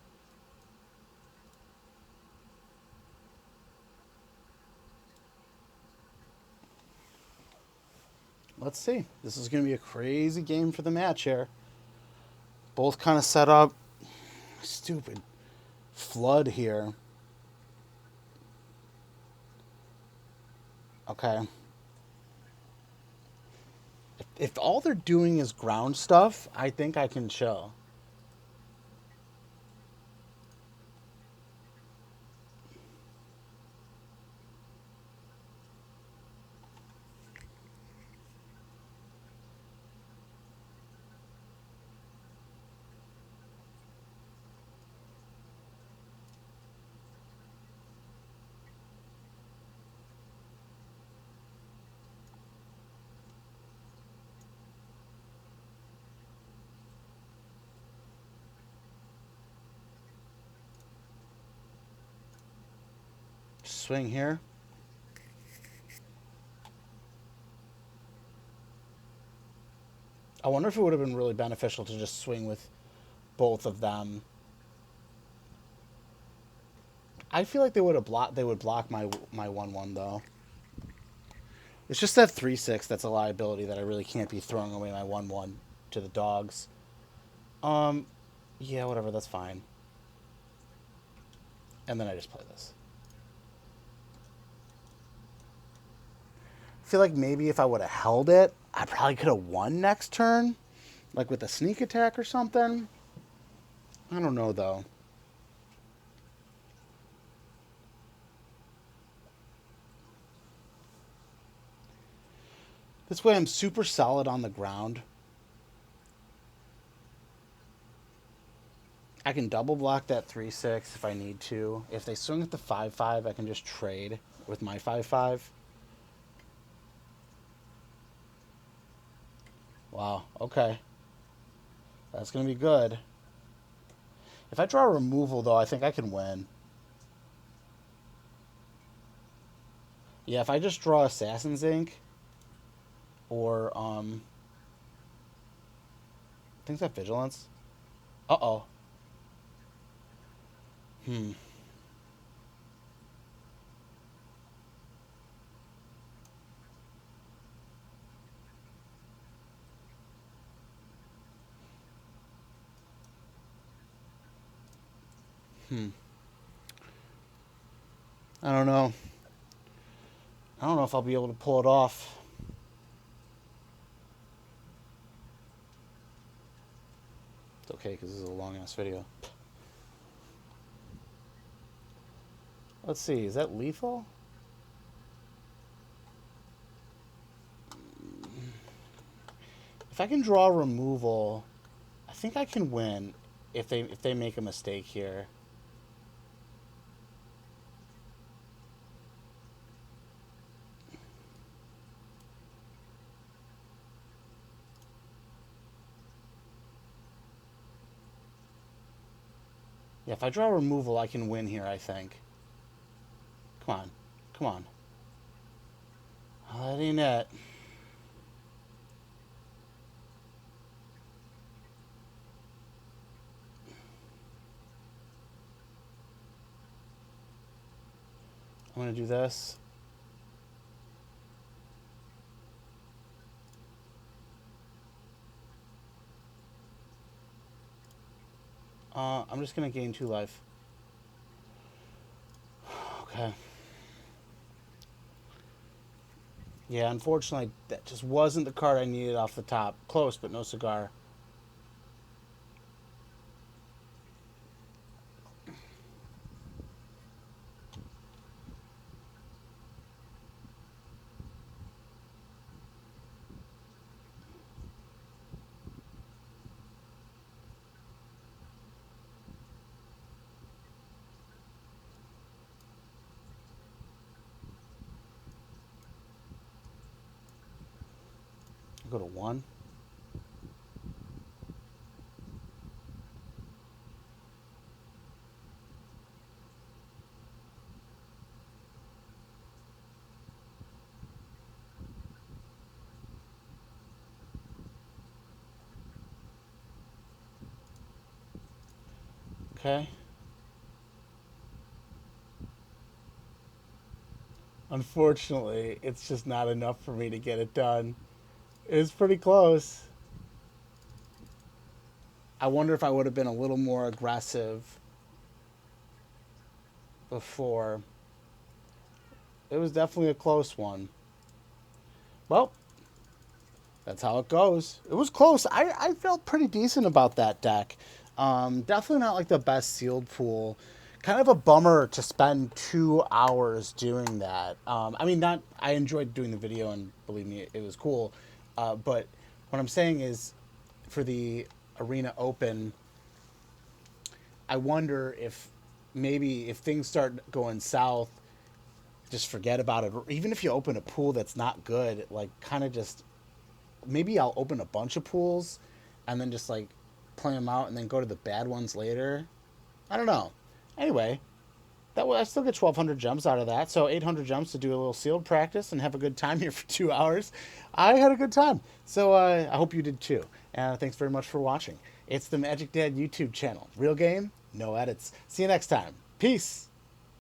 Let's see. This is going to be a crazy game for the match here. Both kind of set up. Stupid flood here. Okay. If all they're doing is ground stuff, I think I can chill. Swing here. I wonder if it would have been really beneficial to just swing with both of them. I feel like they would have blocked. They would block my 1/1 though. It's just that 3/6 that's a liability that I really can't be throwing away my 1/1 to the dogs. Yeah, whatever. That's fine. And then I just play this. I feel like maybe if I would have held it, I probably could have won next turn, like with a sneak attack or something. I don't know though. This way I'm super solid on the ground. I can double block that 3/6 if I need to. If they swing at the 5/5, I can just trade with my 5/5. Wow, okay. That's going to be good. If I draw a removal, though, I think I can win. Yeah, if I just draw Assassin's Ink, or, I think that Vigilance. Uh-oh. Hmm. I don't know. I don't know if I'll be able to pull it off. It's okay, because this is a long-ass video. Let's see, is that lethal? If I can draw removal, I think I can win if they make a mistake here. Yeah, if I draw removal, I can win here, I think. Come on. Come on. Oh, that ain't it. I'm going to do this. I'm just going to gain 2 life. Okay. Yeah, unfortunately, that just wasn't the card I needed off the top. Close, but no cigar. Go to 1. Okay. Unfortunately, it's just not enough for me to get it done. It's pretty close. I wonder if I would have been a little more aggressive before. It was definitely a close one. Well, that's how it goes. It was close. I felt pretty decent about that deck. Definitely not like the best sealed pool. Kind of a bummer to spend 2 hours doing that. I mean, not. I enjoyed doing the video, and believe me, it was cool. But what I'm saying is, for the Arena Open, I wonder if maybe if things start going south, just forget about it. Or even if you open a pool that's not good, like kind of just maybe I'll open a bunch of pools and then just like play them out and then go to the bad ones later. I don't know. Anyway, I still get 1,200 jumps out of that. So 800 jumps to do a little sealed practice and have a good time here for 2 hours. I had a good time. So I hope you did too. And thanks very much for watching. It's the Magic Dad YouTube channel. Real game, no edits. See you next time. Peace.